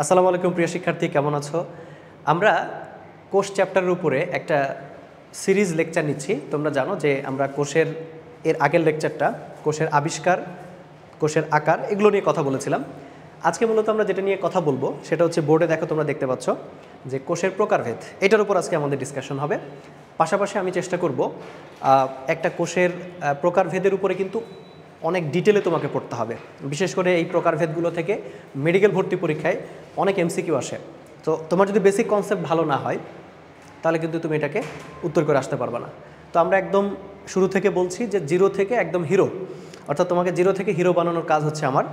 আসসালামু আলাইকুম প্রিয় শিক্ষার্থী, কেমন আছো? আমরা কোষ চ্যাপ্টারের উপরে একটা সিরিজ লেকচার নিচ্ছি। তোমরা জানো যে আমরা কোষের আগের লেকচারটা কোষের আবিষ্কার, কোষের আকার এগুলো নিয়ে কথা বলেছিলাম। আজকে মূলত আমরা যেটা নিয়ে কথা বলবো সেটা হচ্ছে বোর্ডে দেখো তোমরা দেখতে পাচ্ছ যে কোষের প্রকারভেদ, এটার উপর আজকে আমাদের ডিসকাশন হবে। পাশাপাশি আমি চেষ্টা করব একটা কোষের প্রকারভেদের উপরে কিন্তু অনেক ডিটেলে তোমাকে পড়তে হবে। বিশেষ করে এই প্রকারভেদগুলো থেকে মেডিকেল ভর্তি পরীক্ষায় অনেক এমসিকিউ আসে। তো তোমার যদি বেসিক কনসেপ্ট ভালো না হয় তাহলে কিন্তু তুমি এটাকে উত্তর করে আসতে পারবে না। তো আমরা একদম শুরু থেকে বলছি যে জিরো থেকে একদম হিরো, অর্থাৎ তোমাকে জিরো থেকে হিরো বানানোর কাজ হচ্ছে আমার।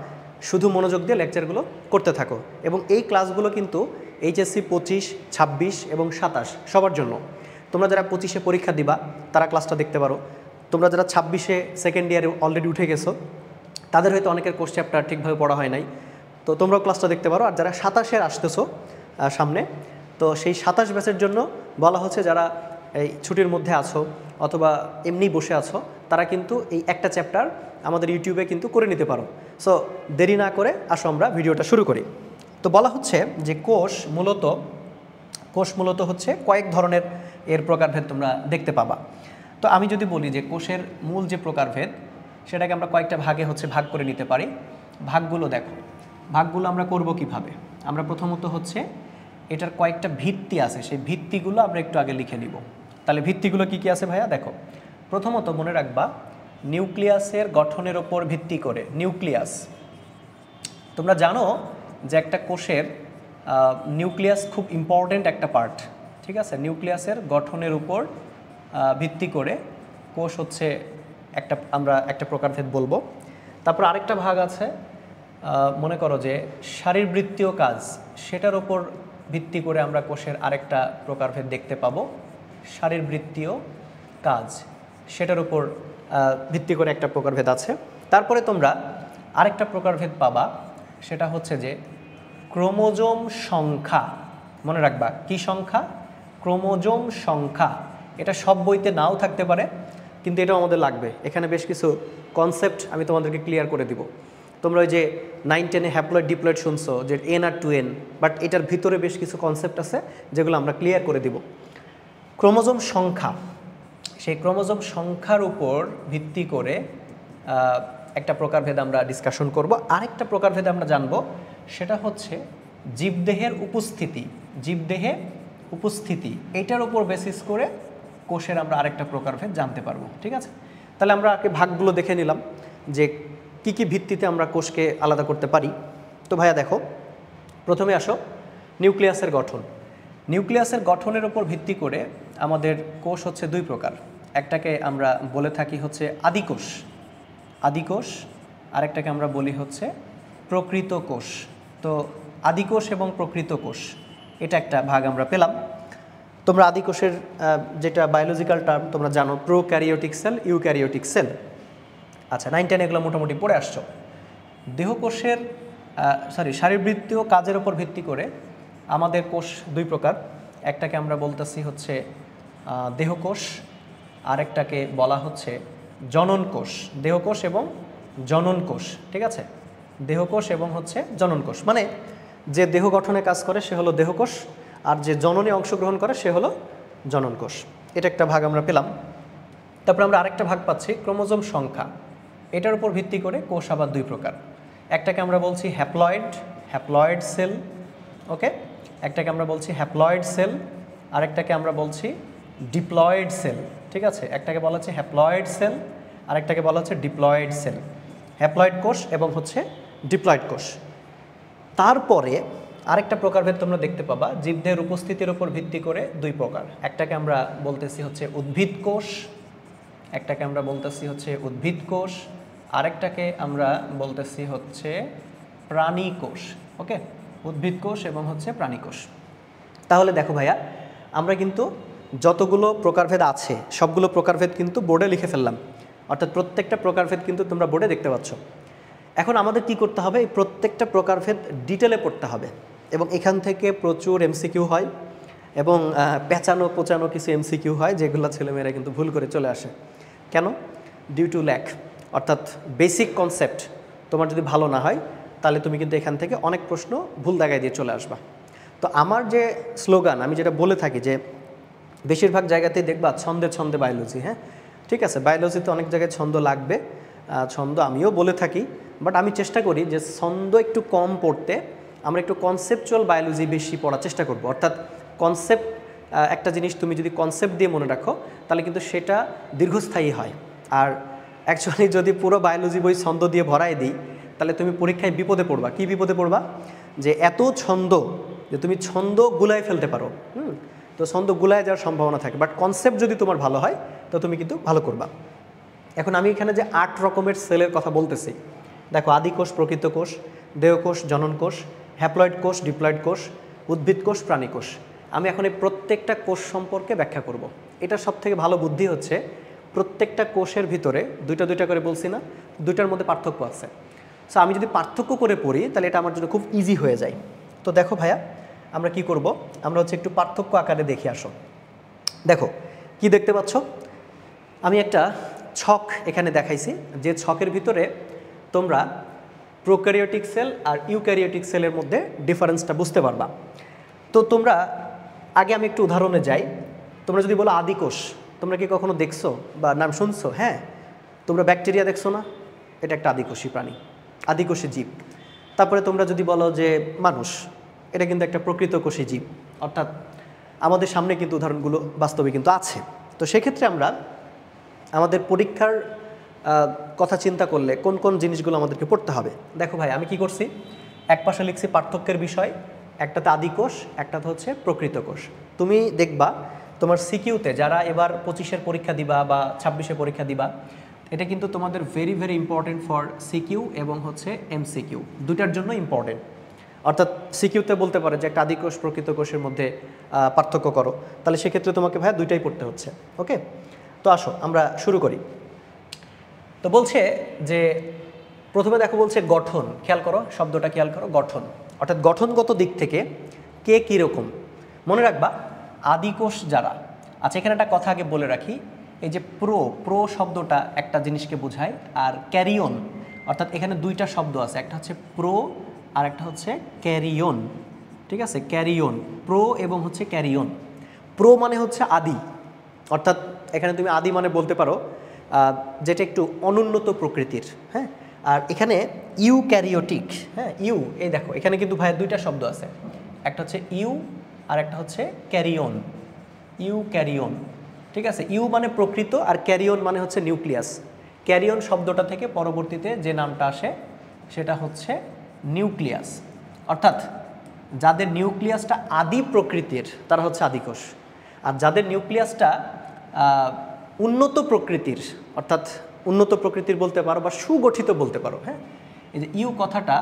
শুধু মনোযোগ দিয়ে লেকচারগুলো করতে থাকো। এবং এই ক্লাসগুলো কিন্তু এইচএসসি 25, 26 এবং 27 সবার জন্য। তোমরা যারা 25-এ পরীক্ষা দিবা তারা ক্লাসটা দেখতে পারো। তোমরা যারা 26-এ সেকেন্ড ইয়ারে অলরেডি উঠে গেছো তাদের হয়তো অনেকের কোর্স চ্যাপ্টার ঠিকভাবে পড়া হয় নাই, তো তোমরাও ক্লাসটা দেখতে পারো। আর যারা 27-এর আসতেছো সামনে, তো সেই 27 ব্যাচের জন্য বলা হচ্ছে যারা এই ছুটির মধ্যে আছো অথবা এমনি বসে আছো তারা কিন্তু এই একটা চ্যাপ্টার আমাদের ইউটিউবে কিন্তু করে নিতে পারো। সো দেরি না করে আসো আমরা ভিডিওটা শুরু করি। তো বলা হচ্ছে যে কোষ মূলত হচ্ছে কয়েক ধরনের এর প্রকারভেদ তোমরা দেখতে পাবা। তো আমি যদি বলি যে কোষের মূল যে প্রকারভেদ সেটাকে আমরা কয়েকটা ভাগে ভাগ করে নিতে পারি। ভাগগুলো দেখো, ভাগগুলো আমরা করব কিভাবে? আমরা প্রথমত হচ্ছে এটার কয়েকটা ভিত্তি আছে, সেই ভিত্তিগুলো আমরা একটু আগে লিখে নিব। তাহলে ভিত্তিগুলো কি কি আছে ভাইয়া? দেখো, প্রথমত মনে রাখবা নিউক্লিয়াসের গঠনের ওপর ভিত্তি করে। নিউক্লিয়াস, তোমরা জানো যে একটা কোষের নিউক্লিয়াস খুব ইম্পর্টেন্ট একটা পার্ট, ঠিক আছে? নিউক্লিয়াসের গঠনের উপর ভিত্তি করে কোষ হচ্ছে আমরা একটা প্রকারভেদ বলবো। তারপর আরেকটা ভাগ আছে, মনে করো যে শারীরবৃত্তীয় কাজ, সেটার ওপর ভিত্তি করে আমরা কোষের আরেকটা প্রকারভেদ দেখতে পাবো। শারীরবৃত্তীয় কাজ, সেটার উপর ভিত্তি করে একটা প্রকারভেদ আছে। তারপরে তোমরা আরেকটা প্রকারভেদ পাবা, সেটা হচ্ছে যে ক্রোমোজোম সংখ্যা। মনে রাখবা কি সংখ্যা? ক্রোমোজোম সংখ্যা। এটা সব বইতে নাও থাকতে পারে, কিন্তু এটাও আমাদের লাগবে। এখানে বেশ কিছু কনসেপ্ট আমি তোমাদেরকে ক্লিয়ার করে দিব। তোমরা ওই যে 9-10-এ হ্যাপ্লয়েড ডিপ্লয়েড শুনছো যে এন আর 2n, বাট এটার ভিতরে বেশ কিছু কনসেপ্ট আছে যেগুলো আমরা ক্লিয়ার করে দিব। ক্রোমোজোম সংখ্যা, সেই ক্রোমোজোম সংখ্যার উপর ভিত্তি করে একটা প্রকারভেদ আমরা ডিসকাশন করব। আরেকটা প্রকারভেদ আমরা জানব, সেটা হচ্ছে জীবদেহের উপস্থিতি। জীবদেহে উপস্থিতি, এটার উপর বেসিস করে কোষের আমরা আরেকটা প্রকারভেদ জানতে পারবো, ঠিক আছে? তাহলে আমরা আগে ভাগগুলো দেখে নিলাম যে কি কি ভিত্তিতে আমরা কোষকে আলাদা করতে পারি। তো ভাইয়া দেখো, প্রথমে আসো নিউক্লিয়াসের গঠন। নিউক্লিয়াসের গঠনের উপর ভিত্তি করে আমাদের কোষ হচ্ছে দুই প্রকার। একটাকে আমরা বলে থাকি হচ্ছে আদিকোষ, আদিকোষ, আরেকটাকে আমরা বলি হচ্ছে প্রকৃত কোষ। তো আদিকোষ এবং প্রকৃত কোষ, এটা একটা ভাগ আমরা পেলাম। তোমরা আদিকোষের যেটা বায়োলজিক্যাল টার্ম তোমরা জানো, প্রোক্যারিওটিক সেল, ইউক্যারিওটিক সেল। আচ্ছা, 9-10 এগুলো মোটামুটি পড়ে আসছো। দেহকোষের শারীরবৃত্তীয় কাজের উপর ভিত্তি করে আমাদের কোষ দুই প্রকার। একটাকে আমরা বলতেছি হচ্ছে দেহকোষ, আরেকটাকে বলা হচ্ছে জনন কোষ। দেহকোষ এবং জনন কোষ, ঠিক আছে? দেহকোষ এবং হচ্ছে জনন কোষ, মানে যে দেহ গঠনে কাজ করে সে হলো দেহকোষ, আর যে জননে অংশগ্রহণ করে সে হলো জনন কোষ। এটা একটা ভাগ আমরা পেলাম। তারপর আমরা আরেকটা ভাগ পাচ্ছি ক্রোমোজোম সংখ্যা। এটার উপর ভিত্তি করে কোষ আবার দুই প্রকার। একটাকে আমরা বলছি হ্যাপ্লয়েড সেল, ওকে? একটাকে আমরা বলছি হ্যাপ্লয়েড সেল, আরেকটাকে আমরা বলছি ডিপ্লয়েড সেল, ঠিক আছে? একটাকে বলা হচ্ছে হ্যাপ্লয়েড সেল, আরেকটাকে বলা হচ্ছে ডিপ্লয়েড সেল। হ্যাপ্লয়েড কোষ এবং হচ্ছে ডিপ্লয়েড কোষ। তারপরে আরেকটা প্রকারভেদ তোমরা দেখতে পাবা জীবদেহের উপস্থিতির উপর ভিত্তি করে দুই প্রকার। একটাকে আমরা বলতেছি হচ্ছে উদ্ভিদ কোষ, একটাকে আমরা বলতেছি হচ্ছে উদ্ভিদ কোষ, আরেকটাকে আমরা বলতেছি হচ্ছে প্রাণী কোষ, ওকে? উদ্ভিদ কোষ এবং হচ্ছে প্রাণী কোষ। তাহলে দেখো ভাইয়া, আমরা কিন্তু যতগুলো প্রকারভেদ আছে সবগুলো প্রকারভেদ কিন্তু বোর্ডে লিখে ফেললাম, অর্থাৎ প্রত্যেকটা প্রকারভেদ কিন্তু তোমরা বোর্ডে দেখতে পাচ্ছ। এখন আমাদের কি করতে হবে? এই প্রত্যেকটা প্রকারভেদ ডিটেলে পড়তে হবে, এবং এখান থেকে প্রচুর এমসিকিউ হয় এবং পেঁচানো কিছু এমসিকিউ হয় যেগুলো ছেলেমেয়েরা কিন্তু ভুল করে চলে আসে। কেন? ডিউ টু ল্যাক, অর্থাৎ বেসিক কনসেপ্ট তোমার যদি ভালো না হয় তাহলে তুমি কিন্তু এখান থেকে অনেক প্রশ্ন ভুল জায়গায় দিয়ে চলে আসবা। তো আমার যে স্লোগান, আমি যেটা বলে থাকি যে বেশিরভাগ জায়গাতেই দেখবা ছন্দে ছন্দে বায়োলজি। হ্যাঁ, ঠিক আছে, বায়োলজিতে অনেক জায়গায় ছন্দ লাগবে, ছন্দ আমিও বলে থাকি, বাট আমি চেষ্টা করি যে ছন্দ একটু কম পড়তে, আমরা একটু কনসেপচুয়াল বায়োলজি বেশি পড়ার চেষ্টা করব। অর্থাৎ কনসেপ্ট, একটা জিনিস তুমি যদি কনসেপ্ট দিয়ে মনে রাখো তাহলে কিন্তু সেটা দীর্ঘস্থায়ী হয়। আর অ্যাকচুয়ালি যদি পুরো বায়োলজি বই ছন্দ দিয়ে ভরাই দিই তাহলে তুমি পরীক্ষায় বিপদে পড়বা। কি বিপদে পড়বা? যে এত ছন্দ যে তুমি ছন্দ গুলায় ফেলতে পারো। তো ছন্দ গুলায় যাওয়ার সম্ভাবনা থাকে, বাট কনসেপ্ট যদি তোমার ভালো হয় তো তুমি কিন্তু ভালো করবা। এখন আমি এখানে যে 8 রকমের সেলের কথা বলতেছি, দেখো, আদিকোষ, প্রকৃত কোষ, দেহকোষ, জনন কোষ, হ্যাপ্লয়েড কোষ, ডিপ্লয়েড কোষ, উদ্ভিদ কোষ, প্রাণী কোষ। আমি এখন এই প্রত্যেকটা কোষ সম্পর্কে ব্যাখ্যা করব। এটা সবথেকে ভালো বুদ্ধি হচ্ছে প্রত্যেকটা কোষের ভিতরে দুইটা দুইটা করে বলছি না, দুইটার মধ্যে পার্থক্য আছে। সো আমি যদি পার্থক্য করে পড়ি তাহলে এটা আমার জন্য খুব ইজি হয়ে যায়। তো দেখো ভাইয়া, আমরা কি করব, আমরা হচ্ছে একটু পার্থক্য আকারে দেখে আসো। দেখো কি দেখতে পাচ্ছ, আমি একটা ছক এখানে দেখাইছি, যে ছকের ভিতরে তোমরা প্রোক্যারিওটিক সেল আর ইউক্যারিওটিক সেলের মধ্যে ডিফারেন্সটা বুঝতে পারবা। তো তোমরা আগে আমি একটু উদাহরণে যাই। তোমরা যদি বলো আদিকোষ, তোমরা কি কখনো দেখছো বা নাম শুনছো? হ্যাঁ, তোমরা ব্যাকটেরিয়া দেখছো না? এটা একটা আদিকোষী প্রাণী, আদিকোষী জীব। তারপরে তোমরা যদি বলো যে মানুষ, এটা কিন্তু একটা প্রকৃতকোষী জীব। অর্থাৎ আমাদের সামনে কিন্তু উদাহরণগুলো বাস্তবে কিন্তু আছে। তো সেক্ষেত্রে আমরা আমাদের পরীক্ষার কথা চিন্তা করলে কোন কোন জিনিসগুলো আমাদেরকে পড়তে হবে। দেখো ভাই, আমি কি করছি, এক পাশে লিখছি পার্থক্যের বিষয়, একটাতে আদিকোষ, একটাতে হচ্ছে প্রকৃত কোষ। তুমি দেখবা তোমার সিকিউতে, যারা এবার 25-এর পরীক্ষা দিবা বা 26-এ পরীক্ষা দিবা, এটা কিন্তু তোমাদের very very important for CQ এবং হচ্ছে এমসিকিউ, দুটার জন্য ইম্পর্টেন্ট। অর্থাৎ সিকিউতে বলতে পারে যে একটা আদিকোষ প্রকৃত কোষের মধ্যে পার্থক্য করো, তাহলে সেক্ষেত্রে তোমাকে ভাইয়া দুইটাই পড়তে হচ্ছে। ওকে, তো আসো আমরা শুরু করি। তো বলছে যে প্রথমে দেখো বলছে গঠন, খেয়াল করো, শব্দটা খেয়াল করো, গঠন। অর্থাৎ গঠনগত দিক থেকে কে কীরকম মনে রাখবা। আদিকোষ যারা, আচ্ছা এখানে একটা কথা আগে বলে রাখি, এই যে প্রো শব্দটা একটা জিনিসকে বোঝায়, আর ক্যারিয়ন, অর্থাৎ এখানে দুইটা শব্দ আছে, একটা হচ্ছে প্রো আর একটা হচ্ছে ক্যারিয়ন। ঠিক আছে, ক্যারিয়ন, প্রো এবং হচ্ছে ক্যারিয়ন। প্রো মানে হচ্ছে আদি, অর্থাৎ এখানে তুমি আদি মানে বলতে পারো যেটা একটু অনুন্নত প্রকৃতির। হ্যাঁ, আর এখানে ইউক্যারিওটিক, হ্যাঁ ইউ, এই দেখো এখানে কিন্তু ভাইয়া দুইটা শব্দ আছে, একটা হচ্ছে ইউ আর একটা হচ্ছে ক্যারিয়ন, ইউক্যারিয়ন। ঠিক আছে, ইউ মানে প্রকৃত আর ক্যারিয়ন মানে হচ্ছে নিউক্লিয়াস। ক্যারিয়ন শব্দটা থেকে পরবর্তীতে যে নামটা আসে সেটা হচ্ছে নিউক্লিয়াস। অর্থাৎ যাদের নিউক্লিয়াসটা আদি প্রকৃতির তারা হচ্ছে আদিকোষ, আর যাদের নিউক্লিয়াসটা উন্নত প্রকৃতির, অর্থাৎ উন্নত প্রকৃতির বলতে পারো বা সুগঠিত বলতে পারো। হ্যাঁ, এই যে ইউ কথাটা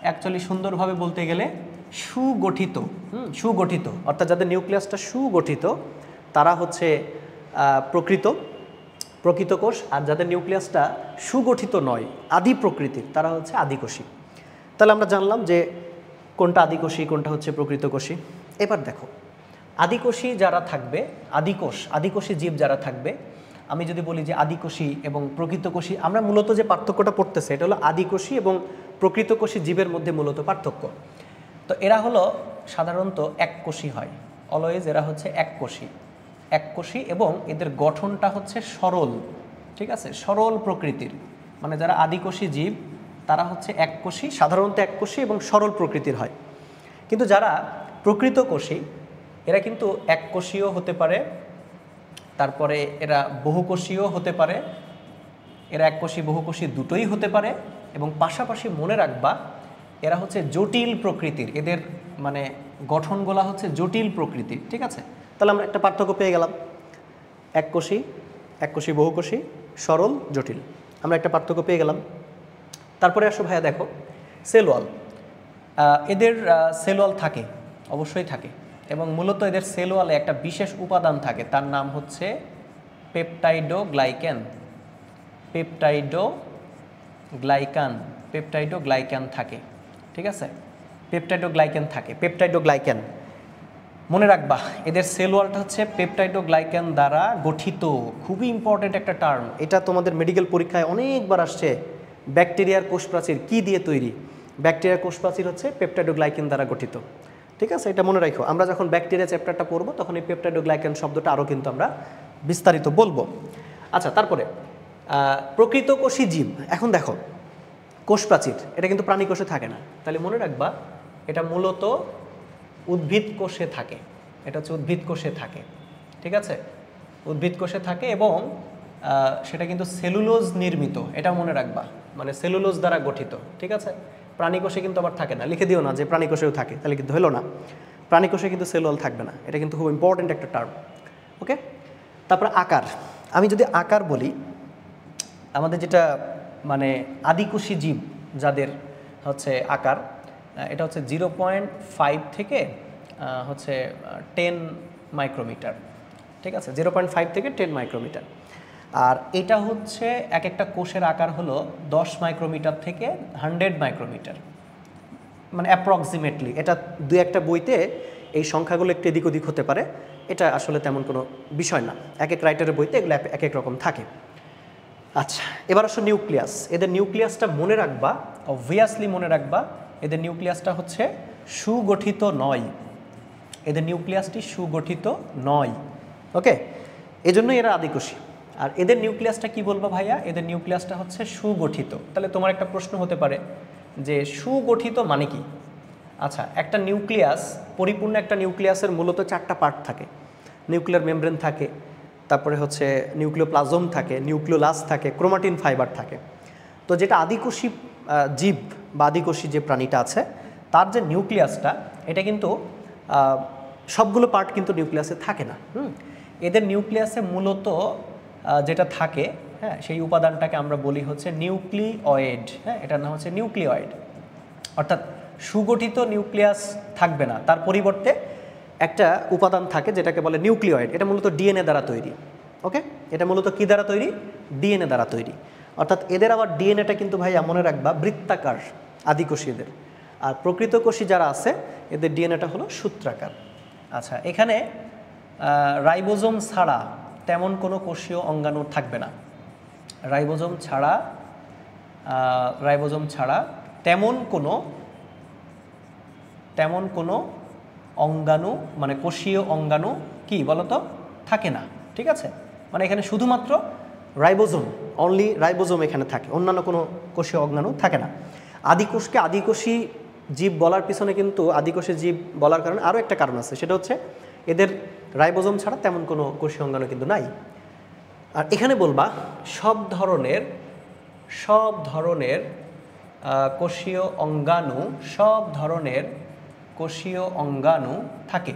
অ্যাকচুয়ালি সুন্দরভাবে বলতে গেলে সুগঠিত, সুগঠিত, অর্থাৎ যাদের নিউক্লিয়াসটা সুগঠিত তারা হচ্ছে প্রকৃত কোষ, আর যাদের নিউক্লিয়াসটা সুগঠিত নয়, আদি প্রকৃতির, তারা হচ্ছে আদিকোষী। তাহলে আমরা জানলাম যে কোনটা আদিকোষী কোনটা হচ্ছে প্রকৃতকোষী। এবার দেখো আদিকোষী যারা থাকবে, আদিকোষী জীব যারা থাকবে, আমি যদি বলি যে আদিকোষী এবং প্রকৃতকোষী, আমরা মূলত যে পার্থক্যটা পড়তেছে এটা হলো আদিকোষী এবং প্রকৃতকোষী জীবের মধ্যে মূলত পার্থক্য। তো এরা হলো সাধারণত এককোষী হয়, অলওয়েজ এরা হচ্ছে এককোষী এবং এদের গঠনটা হচ্ছে সরল। ঠিক আছে, সরল প্রকৃতির, মানে যারা আদিকোষী জীব তারা হচ্ছে এককোষী, সাধারণত এককোষী এবং সরল প্রকৃতির হয়। কিন্তু যারা প্রকৃতকোষী এরা কিন্তু এককোষীয় হতে পারে, তারপরে এরা বহুকোষীয় হতে পারে, এরা এককোষী বহুকোষী দুটোই হতে পারে, এবং পাশাপাশি মনে রাখবা এরা হচ্ছে জটিল প্রকৃতির, এদের মানে গঠনগুলা হচ্ছে জটিল প্রকৃতির। ঠিক আছে, তাহলে আমরা একটা পার্থক্য পেয়ে গেলাম, এককোষী বহুকোষী, সরল, জটিল, আমরা একটা পার্থক্য পেয়ে গেলাম। তারপরে আসো ভাইয়া দেখো সেল ওয়াল, এদের সেল ওয়াল থাকে, অবশ্যই থাকে, এবং মূলত এদের সেল ওয়ালে একটা বিশেষ উপাদান থাকে, তার নাম হচ্ছে পেপটাইডোগ্লাইকান থাকে। ঠিক আছে, পেপটাইডোগ্লাইকান মনে রাখবা, এদের সেল ওয়ালটা হচ্ছে পেপটাইডোগ্লাইকান দ্বারা গঠিত। খুবই ইম্পর্টেন্ট একটা টার্ম, এটা তোমাদের মেডিকেল পরীক্ষায় অনেকবার আসছে। ব্যাকটেরিয়ার কোষ প্রাচীর কী দিয়ে তৈরি? ব্যাকটেরিয়া কোষ প্রাচীর হচ্ছে পেপটাইডোগ্লাইকেন দ্বারা গঠিত। ঠিক আছে, এটা মনে রাখো। আমরা যখন ব্যাকটেরিয়া চ্যাপ্টারটা পড়বো তখন এই পেপটাইডোগ্লাইকেন শব্দটা আরও কিন্তু আমরা বিস্তারিত বলবো। আচ্ছা, তারপরে প্রকৃত কোষী জীব। এখন দেখো কোষ প্রাচীর এটা কিন্তু প্রাণী কোষে থাকে না, তাহলে মনে রাখবা এটা মূলত উদ্ভিদ কোষে থাকে। এটা হচ্ছে উদ্ভিদ কোষে থাকে। ঠিক আছে, উদ্ভিদ কোষে থাকে এবং সেটা কিন্তু সেলুলোজ নির্মিত, এটা মনে রাখবা, মানে সেলুলোজ দ্বারা গঠিত। ঠিক আছে, প্রাণী কোষে কিন্তু আবার থাকে না। লিখে দিও না যে প্রাণী কোষেও থাকে, তাহলে কিন্তু হলো না। প্রাণী কোষে কিন্তু সেলুলোজ থাকবে না, এটা কিন্তু খুব ইম্পর্টেন্ট একটা টার্ম। ওকে, তারপর আকার। আমি যদি আকার বলি, আমাদের যেটা মানে আদিকোষী জীব যাদের হচ্ছে আকার, এটা হচ্ছে 0.5 থেকে হচ্ছে 10 মাইক্রোমিটার। ঠিক আছে, 0.5 থেকে 10 মাইক্রোমিটার। আর এটা হচ্ছে এক একটা কোষের আকার হলো 10 মাইক্রোমিটার থেকে 100 মাইক্রোমিটার, মানে অ্যাপ্রক্সিমেটলি। এটা দু একটা বইতে এই সংখ্যাগুলো একটু এদিক ওদিক হতে পারে, এটা আসলে তেমন কোনো বিষয় না। এক এক রাইটারের বইতে এগুলো এক এক রকম থাকে। আচ্ছা, এবার আসো নিউক্লিয়াস। এদের নিউক্লিয়াসটা মনে রাখবা, অবভিয়াসলি মনে রাখবা, এদের নিউক্লিয়াসটা হচ্ছে সুগঠিত নয়। এদের নিউক্লিয়াসটি সুগঠিত নয়। ওকে, এজন্যই এরা আদিকোষী। আর এদের নিউক্লিয়াসটা কি বলবো ভাইয়া? এদের নিউক্লিয়াসটা হচ্ছে সুগঠিত। তাহলে তোমার একটা প্রশ্ন হতে পারে যে সুগঠিত মানে কি? আচ্ছা, একটা নিউক্লিয়াস, পরিপূর্ণ একটা নিউক্লিয়াসের মূলত 4টা পার্ট থাকে। নিউক্লিয়ার মেমব্রেন থাকে, তারপরে হচ্ছে নিউক্লিওপ্লাজম থাকে, নিউক্লিওলাস থাকে, ক্রোমাটিন ফাইবার থাকে। তো যেটা আদিকোষী জীব বা আদিকোষী যে প্রাণীটা আছে তার যে নিউক্লিয়াসটা, এটা কিন্তু সবগুলো পার্ট কিন্তু নিউক্লিয়াসে থাকে না। এদের নিউক্লিয়াসে মূলত যেটা থাকে, হ্যাঁ, সেই উপাদানটাকে আমরা বলি হচ্ছে নিউক্লিওয়েড। হ্যাঁ, এটার নাম হচ্ছে নিউক্লিওয়েড। অর্থাৎ সুগঠিত নিউক্লিয়াস থাকবে না, তার পরিবর্তে একটা উপাদান থাকে যেটাকে বলে নিউক্লিওয়েড। এটা মূলত ডিএনএ দ্বারা তৈরি। ওকে, এটা মূলত কি দ্বারা তৈরি? ডিএনএ দ্বারা তৈরি। অর্থাৎ এদের আবার ডিএনএটা কিন্তু ভাই মনে রাখবা বৃত্তাকার, আদিকোষী এদের। আর প্রকৃত কোষী যারা আছে এদের ডিএনএটা হলো সূত্রাকার। আচ্ছা, এখানে রাইবোজোম ছাড়া তেমন কোনো কোষীয় অঙ্গাণু থাকবে না। রাইবোজোম ছাড়া তেমন কোনো অঙ্গাণু, মানে কোষীয় অঙ্গাণু কি বলতো থাকে না। ঠিক আছে, মানে এখানে শুধুমাত্র রাইবোজোম, অনলি রাইবোজোম এখানে থাকে, অন্যান্য কোনো কোষীয় অঙ্গাণু থাকে না। আদিকোষকে আদিকোষী জীব বলার পিছনে কিন্তু, আদিকোষী জীব বলার কারণে আরও একটা কারণ আছে, সেটা হচ্ছে এদের রাইবোজোম ছাড়া তেমন কোনো কোষীয় অঙ্গাণু কিন্তু নাই। আর এখানে বলবা সব ধরনের কোষীয় অঙ্গাণু, সব ধরনের কোষীয় অঙ্গাণু থাকে।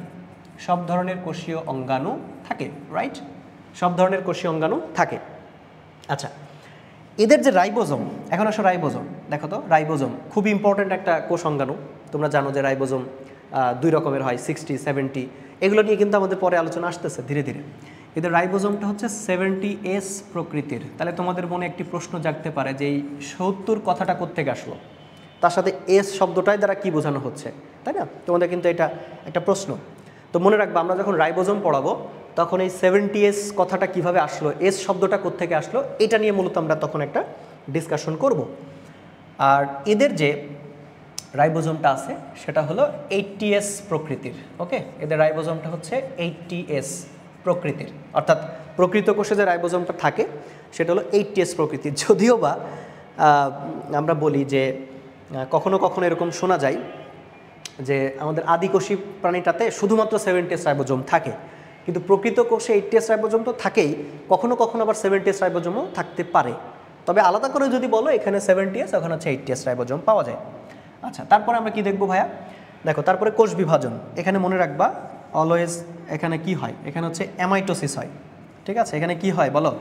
সব ধরনের কোষীয় অঙ্গাণু থাকে, রাইট? সব ধরনের কোষীয় অঙ্গাণু থাকে। আচ্ছা, এদের যে রাইবোজোম, এখন আসো রাইবোজোম দেখো তো। রাইবোজোম খুব ইম্পর্ট্যান্ট একটা কোষ অঙ্গাণু। তোমরা জানো যে রাইবোজোম 2 রকমের হয়, 60, 70। এগুলো নিয়ে কিন্তু আমাদের পরে আলোচনা আসতেছে ধীরে ধীরে। এদের রাইবোজোমটা হচ্ছে 70S প্রকৃতির। তাহলে তোমাদের মনে একটি প্রশ্ন জাগতে পারে যে এই 70 কথাটা কোত্থেকে আসলো, তার সাথে এস শব্দটাই দ্বারা কি বোঝানো হচ্ছে, তাই না? তোমাদের কিন্তু এটা একটা প্রশ্ন। তো মনে রাখবা, আমরা যখন রাইবোজোম পড়াবো তখন এই 70S কথাটা কিভাবে আসলো, এস শব্দটা কোত্থেকে আসলো, এটা নিয়ে মূলত আমরা তখন একটা ডিসকাশন করব। আর এদের যে রাইবোজোমটা আছে সেটা হলো 80S প্রকৃতির। ওকে, এদের রাইবোজোমটা হচ্ছে 80S প্রকৃতির। অর্থাৎ প্রকৃত কোষে যে রাইবোজোমটা থাকে সেটা হলো 80S প্রকৃতির। যদিও বা আমরা বলি যে কখনো কখনো এরকম শোনা যায় যে আমাদের আদিকোষী প্রাণীটাতে শুধুমাত্র 70S রাইবোজোম থাকে, কিন্তু প্রকৃত কোষে 80S রাইবোজোম তো থাকেই, কখনো কখনো আবার 70S রাইবোজোমও থাকতে পারে। তবে আলাদা করে যদি বলো এখানে 70S, ওখানে হচ্ছে 80S রাইবোজোম পাওয়া যায়। আচ্ছা, তারপরে আমরা কি দেখবো ভাইয়া? দেখো, তারপরে কোষ বিভাজন। এখানে মনে রাখবা অলওয়েজ, এখানে কি হয়? এখানে হচ্ছে অ্যামাইটোসিস হয়। ঠিক আছে, এখানে কি হয় বলো?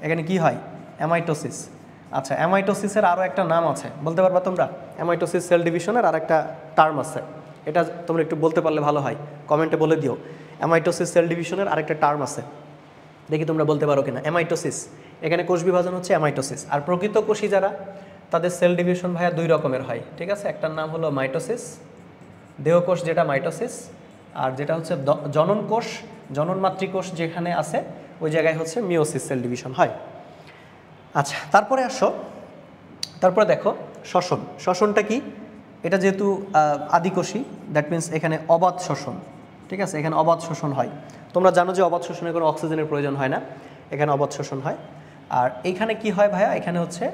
এখানে কি হয়? অ্যামাইটোসিস। আচ্ছা, অ্যামাইটোসিসের আরও একটা নাম আছে, বলতে পারবা তোমরা? অ্যামাইটোসিস সেল ডিভিশনের আর একটা টার্ম আছে, এটা তোমরা একটু বলতে পারলে ভালো হয়, কমেন্টে বলে দিও। অ্যামাইটোসিস সেল ডিভিশনের আরেকটা টার্ম আছে, দেখি তোমরা বলতে পারো কিনা। অ্যামাইটোসিস, এখানে কোষ বিভাজন হচ্ছে অ্যামাইটোসিস। আর প্রকৃত কোষী যারা, তাদের সেল ডিভিশন ভাইয়া 2 রকমের হয়। ঠিক আছে, একটার নাম হলো মাইটোসিস, দেহকোষ যেটা মাইটোসিস, আর যেটা হচ্ছে জনন কোষ, জনন মাতৃকোষ যেখানে আছে ওই জায়গায় হচ্ছে মিওসিস সেল ডিভিশন হয়। আচ্ছা, তারপরে আসো, তারপরে দেখো শ্বসন। শ্বসনটা কি? এটা যেহেতু আদিকোষী, দ্যাট মিন্স এখানে অবাধ শ্বসন, ঠিক আছে, এখানে অবাধ শোষণ হয়। তোমরা জানো যে অবাধ শোষণে কোনো অক্সিজেনের প্রয়োজন হয় না, এখানে অবাধ শোষণ হয়। আর এইখানে কি হয় ভাইয়া, এখানে হচ্ছে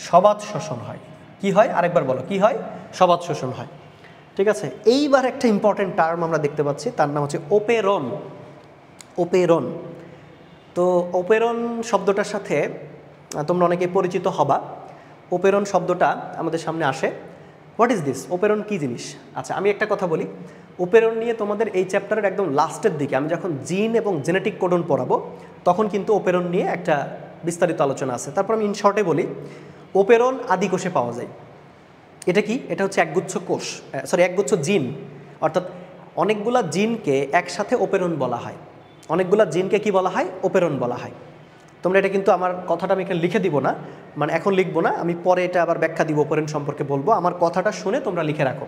সবাত শোষণ হয়। কি হয় আরেকবার বলো, কি হয়? সবাত শোষণ হয়, ঠিক আছে। এইবার একটা ইম্পর্টেন্ট টার্ম আমরা দেখতে পাচ্ছি, তার নাম হচ্ছে ওপেরন। ওপেরন, তো ওপেরন শব্দটার সাথে তোমরা অনেকেই পরিচিত হবা। ওপেরন শব্দটা আমাদের সামনে আসে। What is this? ওপেরন কী জিনিস? আচ্ছা, আমি একটা কথা বলি, ওপেরন নিয়ে তোমাদের এই চ্যাপ্টারের একদম লাস্টের দিকে আমি যখন জিন এবং জেনেটিক কোডন পড়াবো তখন কিন্তু ওপেরন নিয়ে একটা বিস্তারিত আলোচনা আছে। তারপর আমি ইন শর্টে বলি, ওপেরন আদিকোষে পাওয়া যায়। এটা কি? এটা হচ্ছে একগুচ্ছ কোষ, একগুচ্ছ জিন, অর্থাৎ অনেকগুলা জিনকে একসাথে ওপেরন বলা হয়। অনেকগুলা জিনকে কি বলা হয়? ওপেরন বলা হয়। তোমরা এটা কিন্তু, আমার কথাটা আমি এখানে লিখে দিব না, মানে এখন লিখবো না, আমি পরে এটা আবার ব্যাখ্যা দিব, ওপেরন সম্পর্কে বলবো। আমার কথাটা শুনে তোমরা লিখে রাখো।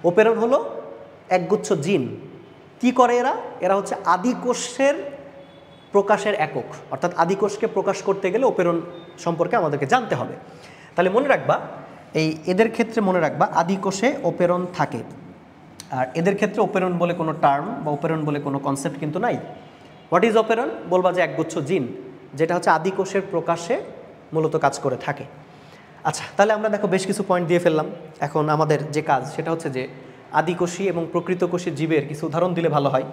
ওপেরন হলো একগুচ্ছ জিন। কি করে এরা? এরা হচ্ছে আদিকোষের প্রকাশের একক, অর্থাৎ আদিকোষকে প্রকাশ করতে গেলে ওপেরন সম্পর্কে আমাদেরকে জানতে হবে। তাহলে মনে রাখবা, এদের ক্ষেত্রে মনে রাখবা আদিকোষে ওপেরন থাকে। আর এদের ক্ষেত্রে ওপেরন বলে কোনো টার্ম বা ওপেরন বলে কোনো কনসেপ্ট কিন্তু নাই। What is operon? বলবা যে একগুচ্ছ জিন, যেটা হচ্ছে আদিকোষের প্রকাশে মূলত কাজ করে থাকে। আচ্ছা, তাহলে আমরা দেখো বেশ কিছু পয়েন্ট দিয়ে ফেললাম। এখন আমাদের যে কাজ সেটা হচ্ছে যে আদিকোষী এবং প্রকৃতকোষী জীবের কিছু উদাহরণ দিলে ভালো হয়।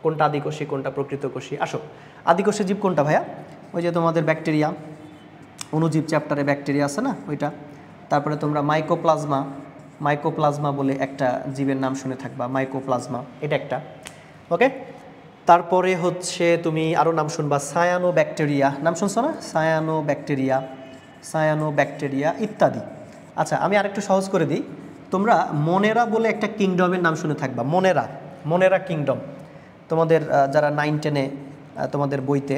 কোনটা আদিকোষী, কোনটা প্রকৃতকোষী? আসো, আদিকোষী জীব কোনটা ভাইয়া? ওই যে তোমাদের ব্যাকটেরিয়া, অণুজীব চ্যাপ্টারে ব্যাকটেরিয়া আছে না, ওইটা। তারপরে তোমরা মাইকোপ্লাজমা বলে একটা জীবের নাম শুনে থাকবা, মাইকোপ্লাজমা, এটা একটা। ওকে, তারপরে হচ্ছে তুমি আরও নাম শুনবা, সায়ানো ব্যাকটেরিয়া, নাম শুনছো না? সায়ানো ব্যাকটেরিয়া ইত্যাদি। আচ্ছা, আমি আরেকটু সহজ করে দিই, তোমরা মনেরা বলে একটা কিংডমের নাম শুনে থাকবা, মনেরা কিংডম। তোমাদের যারা 9-10-এ তোমাদের বইতে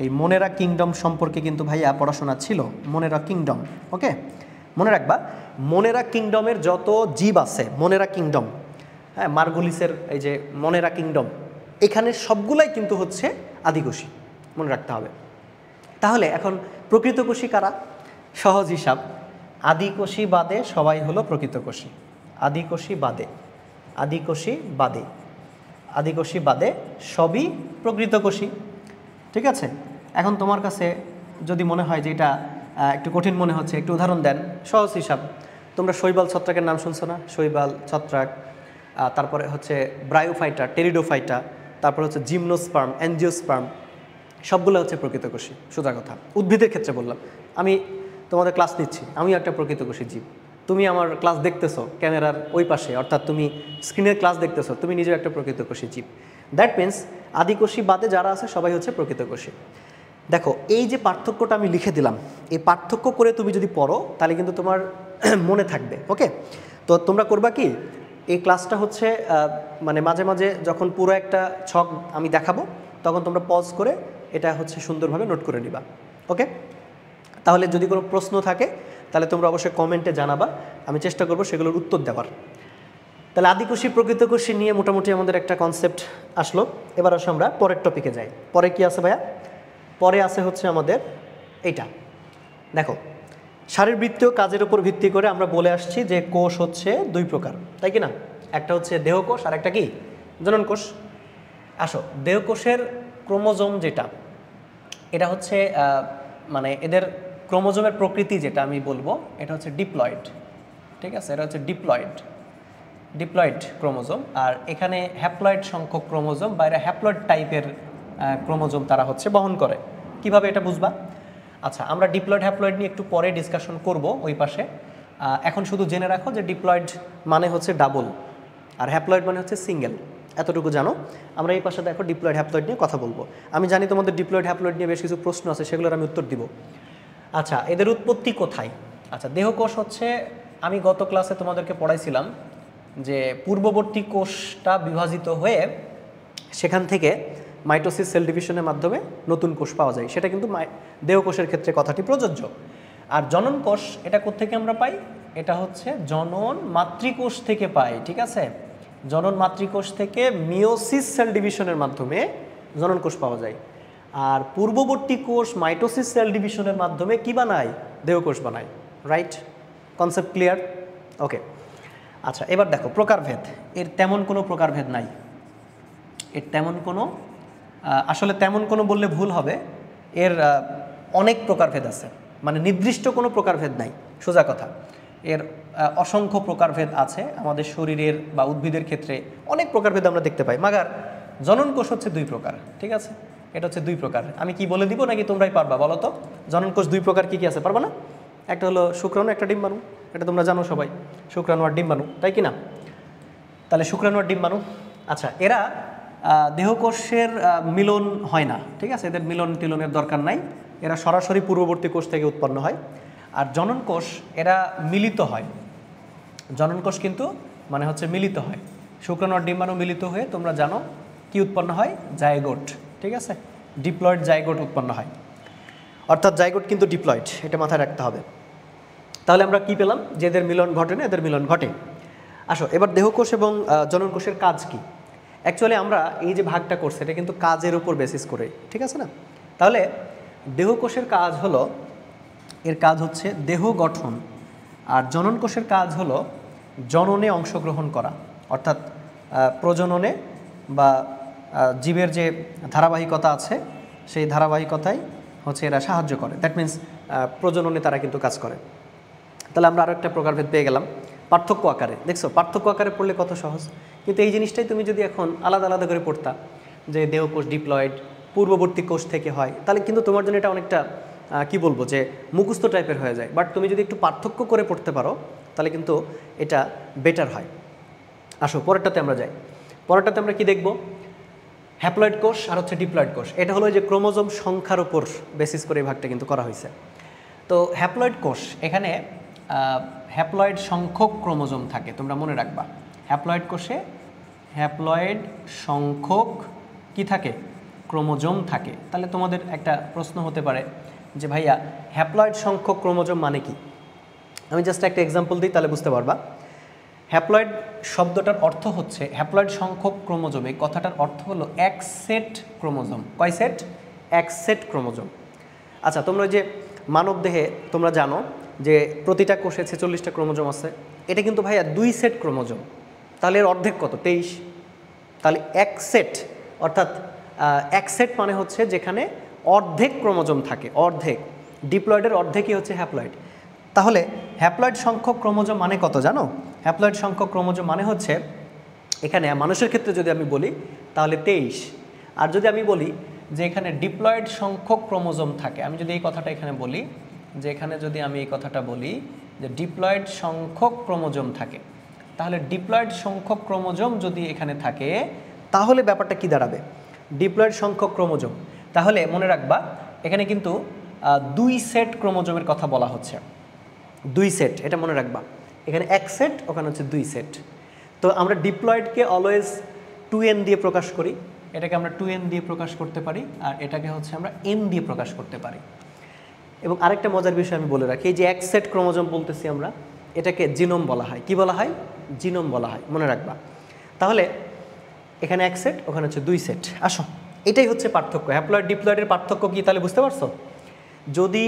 এই মনেরা কিংডম সম্পর্কে কিন্তু ভাইয়া পড়াশোনা ছিল, মনেরা কিংডম। ওকে, মনে রাখবা, মনেরা কিংডমের যত জীব আছে, মনেরা কিংডম, হ্যাঁ, মার্গুলিসের এই যে মনেরা কিংডম, এখানে সবগুলাই কিন্তু হচ্ছে আদিকোষী, মনে রাখতে হবে। তাহলে এখন প্রকৃতকোষী কারা? সহজ হিসাব, আদিকোষী বাদে সবাই হলো প্রকৃতকোষী। আদিকোষী বাদে সবই প্রকৃতকোষী, ঠিক আছে। এখন তোমার কাছে যদি মনে হয় যে এটা একটু কঠিন মনে হচ্ছে, একটু উদাহরণ দেন। সহজ হিসাব, তোমরা শৈবাল ছত্রাকের নাম শুনছো না? শৈবাল ছত্রাক, তারপরে হচ্ছে ব্রায়োফাইটা, টেরিডোফাইটা, তারপর হচ্ছে জিমনোস্পার্ম, অ্যাঞ্জিওস্পার্ম, সবগুলো হচ্ছে প্রকৃতকোষী। সোজা কথা, উদ্ভিদের ক্ষেত্রে বললাম। আমি তোমাদের ক্লাস নিচ্ছি, আমিও একটা প্রকৃতকোষী জীব। তুমি আমার ক্লাস দেখতেছো ক্যামেরার ওই পাশে, অর্থাৎ তুমি স্ক্রিনের ক্লাস দেখতেছো, তুমি নিজেও একটা প্রকৃতকোষী জীব। দ্যাট মিন্স আদিকোষী বাদে যারা আছে সবাই হচ্ছে প্রকৃতকোষী। দেখো, এই যে পার্থক্যটা আমি লিখে দিলাম, এই পার্থক্য করে তুমি যদি পড়ো তাহলে কিন্তু তোমার মনে থাকবে। ওকে, তো তোমরা করবা কি, এই ক্লাসটা হচ্ছে মানে মাঝে মাঝে যখন পুরো একটা ছক আমি দেখাবো তখন তোমরা পজ করে এটা হচ্ছে সুন্দরভাবে নোট করে নিবা। ওকে, তাহলে যদি কোনো প্রশ্ন থাকে তাহলে তোমরা অবশ্যই কমেন্টে জানাবা, আমি চেষ্টা করবো সেগুলোর উত্তর দেওয়ার। তাহলে আদিকোষী প্রকৃতকোষী নিয়ে মোটামুটি আমাদের একটা কনসেপ্ট আসলো। এবার আসলে আমরা পরের টপিকে যাই। পরে কি আছে ভাইয়া? পরে আছে হচ্ছে আমাদের এইটা। দেখো, শারীরবৃত্তীয় কাজের উপর ভিত্তি করে আমরা বলে আসছি যে কোষ হচ্ছে দুই প্রকার, তাই কি না? একটা হচ্ছে দেহকোষ আর একটা কি জনন কোষ। আসো, দেহকোষের ক্রোমোজোম যেটা, এটা হচ্ছে মানে এদের ক্রোমোজোমের প্রকৃতি যেটা আমি বলবো, এটা হচ্ছে ডিপ্লয়েড, ঠিক আছে? এটা হচ্ছে ডিপ্লয়েড ক্রোমোজোম। আর এখানে হ্যাপ্লয়েড সংখ্যক ক্রোমোজোম বা এরা হ্যাপ্লয়েড টাইপের ক্রোমোজোম তারা হচ্ছে বহন করে। কিভাবে এটা বুঝবা? আচ্ছা, আমরা ডিপ্লয়েড হ্যাপ্লয়েড নিয়ে একটু পরে ডিসকাশন করব ওই পাশে। এখন শুধু জেনে রাখো যে ডিপ্লয়েড মানে হচ্ছে ডাবল আর হ্যাপ্লয়েড মানে হচ্ছে সিঙ্গেল, এতটুকু জানো। আমরা এই পাশে দেখো ডিপ্লয়েড হ্যাপ্লয়েড নিয়ে কথা বলবো। আমি জানি তোমাদের ডিপ্লয়েড হ্যাপ্লয়েড নিয়ে বেশ কিছু প্রশ্ন আছে, সেগুলোর আমি উত্তর দিব। আচ্ছা, এদের উৎপত্তি কোথায়? আচ্ছা, দেহকোষ হচ্ছে, আমি গত ক্লাসে তোমাদেরকে পড়াইছিলাম যে পূর্ববর্তী কোষটা বিভাজিত হয়ে সেখান থেকে মাইটোসিস সেল ডিভিশনের মাধ্যমে নতুন কোষ পাওয়া যায়, সেটা কিন্তু দেহকোষের ক্ষেত্রে কথাটি প্রযোজ্য। আর জনন কোষ, এটা কোত্থেকে আমরা পাই? এটা হচ্ছে জনন মাতৃকোষ থেকে পাই, ঠিক আছে? জনন মাতৃকোষ থেকে মিওসিস সেল ডিভিশনের মাধ্যমে জনন কোষ পাওয়া যায়। আর পূর্ববর্তী কোষ মাইটোসিস সেল ডিভিশনের মাধ্যমে কি বানায়? দেহকোষ বানায়। রাইট? Concept clear? ওকে, আচ্ছা, এবার দেখো প্রকারভেদ। এর তেমন কোনো প্রকারভেদ নাই। এর তেমন কোনো আসলে তেমন কোনো বললে ভুল হবে। এর অনেক প্রকারভেদ আছে, মানে নির্দিষ্ট কোনো প্রকারভেদ নাই, সোজা কথা। এর অসংখ্য প্রকারভেদ আছে। আমাদের শরীরের বা উদ্ভিদের ক্ষেত্রে অনেক প্রকারভেদ আমরা দেখতে পাই। মাগার জননকোষ হচ্ছে 2 প্রকার, ঠিক আছে? এটা হচ্ছে 2 প্রকার। আমি কি বলে দিব নাকি তোমরাই পারবা বলো তো? জননকোষ 2 প্রকার কি কি আছে, পারবা না? একটা হলো শুক্রাণু, একটা ডিম্বাণু। এটা তোমরা জানো সবাই, শুক্রাণু আর ডিম্বাণু, তাই কি না? তাহলে শুক্রাণু আর ডিম্বাণু, আচ্ছা, এরা দেহকোষের মিলন হয় না, ঠিক আছে? এদের মিলন টিলনের দরকার নাই। এরা সরাসরি পূর্ববর্তী কোষ থেকে উৎপন্ন হয়। আর জননকোষ এরা মিলিত হয়। জননকোষ কিন্তু মানে হচ্ছে মিলিত হয়। শুক্রাণু আর ডিম্বাণু মিলিত হয়ে তোমরা জানো কি উৎপন্ন হয়? জাইগোট, ঠিক আছে? ডিপ্লয়েড জাইগোট উৎপন্ন হয়। অর্থাৎ জাইগোট কিন্তু ডিপ্লয়েড, এটা মাথায় রাখতে হবে। তাহলে আমরা কি পেলাম? যে এদের মিলন ঘটে না, এদের মিলন ঘটে। আসো, এবার দেহকোষ এবং জননকোষের কাজ কি? অ্যাকচুয়ালি আমরা এই যে ভাগটা করছি এটা কিন্তু কাজের উপর বেসিস করে, ঠিক আছে না? তাহলে দেহকোষের কাজ হলো, এর কাজ হচ্ছে দেহ গঠন, আর জননকোষের কাজ হলো জননে অংশগ্রহণ করা, অর্থাৎ প্রজননে বা জীবের যে ধারাবাহিকতা আছে সেই ধারাবাহিকতায় হচ্ছে এরা সাহায্য করে। দ্যাট মিন্স প্রজননে তারা কিন্তু কাজ করে। তাহলে আমরা আরও একটা প্রকারভেদ পেয়ে গেলাম পার্থক্য আকারে। দেখছো, পার্থক্য আকারে পড়লে কত সহজ। কিন্তু এই জিনিসটাই তুমি যদি এখন আলাদা আলাদা করে পড়তা, যে দেহকোষ ডিপ্লয়েড পূর্ববর্তী কোষ থেকে হয়, তাহলে কিন্তু তোমার জন্য এটা অনেকটা কি বলবো, যে মুখস্থ টাইপের হয়ে যায়। বাট তুমি যদি একটু পার্থক্য করে পড়তে পারো তাহলে কিন্তু এটা বেটার হয়। আসো পরেরটাতে আমরা যাই। পরেরটাতে আমরা কি দেখব? হ্যাপ্লয়েড কোষ আর হচ্ছে ডিপ্লয়েড কোষ। এটা হলো যে ক্রোমোজোম সংখ্যার উপর বেসিস করে এই ভাগটা কিন্তু করা হয়েছে। তো হ্যাপ্লয়েড কোষ, এখানে হ্যাপ্লয়েড সংখ্যক ক্রোমোজোম থাকে, তোমরা মনে রাখবা। হ্যাপ্লয়েড কোষে হ্যাপ্লয়েড সংখ্যক কি থাকে? ক্রোমোজোম থাকে। তাহলে তোমাদের একটা প্রশ্ন হতে পারে যে ভাইয়া হ্যাপ্লয়েড সংখ্যক ক্রোমোজোম মানে কি? আমি জাস্ট একটা এক্সাম্পল দিই, তাহলে বুঝতে পারবা। হ্যাপ্লয়েড শব্দটার অর্থ হচ্ছে, হ্যাপ্লয়েড সংখ্যক ক্রোমোজোম, এই কথাটার অর্থ হলো এক সেট ক্রোমোজোম। কয় সেট? এক সেট ক্রোমোজোম। আচ্ছা, তোমরা যে মানব দেহে তোমরা জানো যে প্রতিটা কোষে 46টা ক্রোমোজোম আছে। এটা কিন্তু ভাইয়া 2 সেট ক্রোমোজোম। তাহলে এর অর্ধেক কত? 23। তাহলে এক সেট, অর্থাৎ এক সেট মানে হচ্ছে যেখানে অর্ধেক ক্রোমোজোম থাকে, অর্ধেক। ডিপ্লয়েডের অর্ধেকই হচ্ছে হ্যাপ্লয়েড। তাহলে হ্যাপ্লয়েড সংখ্যক ক্রোমোজোম মানে কত জানো? হ্যাপ্লয়েড সংখ্যক ক্রোমোজোম মানে হচ্ছে, এখানে মানুষের ক্ষেত্রে যদি আমি বলি তাহলে 23। আর যদি আমি বলি যে এখানে ডিপ্লয়েড সংখ্যক ক্রোমোজোম থাকে, আমি যদি এই কথাটা এখানে বলি, যে এখানে যদি আমি এই কথাটা বলি যে ডিপ্লয়েড সংখ্যক ক্রোমোজোম থাকে, তাহলে ডিপ্লয়েড সংখ্যক ক্রোমোজোম যদি এখানে থাকে তাহলে ব্যাপারটা কি দাঁড়াবে? ডিপ্লয়েড সংখ্যক ক্রোমোজোম, তাহলে মনে রাখবা এখানে কিন্তু 2 সেট ক্রোমোজোমের কথা বলা হচ্ছে। 2 সেট, এটা মনে রাখবা। এখানে এক সেট, ওখানে হচ্ছে 2 সেট। তো আমরা ডিপ্লয়েডকে অলওয়েজ 2n দিয়ে প্রকাশ করি। এটাকে আমরা 2n দিয়ে প্রকাশ করতে পারি, আর এটাকে হচ্ছে আমরা n দিয়ে প্রকাশ করতে পারি। এবং আরেকটা মজার বিষয় আমি বলে রাখি, এই যে এক সেট ক্রোমোজোম বলতেছি আমরা, এটাকে জিনোম বলা হয়। কি বলা হয়? জিনোম বলা হয়, মনে রাখবা। তাহলে এখানে এক সেট, ওখানে হচ্ছে 2 সেট। আসো, এটাই হচ্ছে পার্থক্য। হ্যাপ্লয়েড ডিপ্লয়েডের পার্থক্য কি তাহলে বুঝতে পারছো? যদি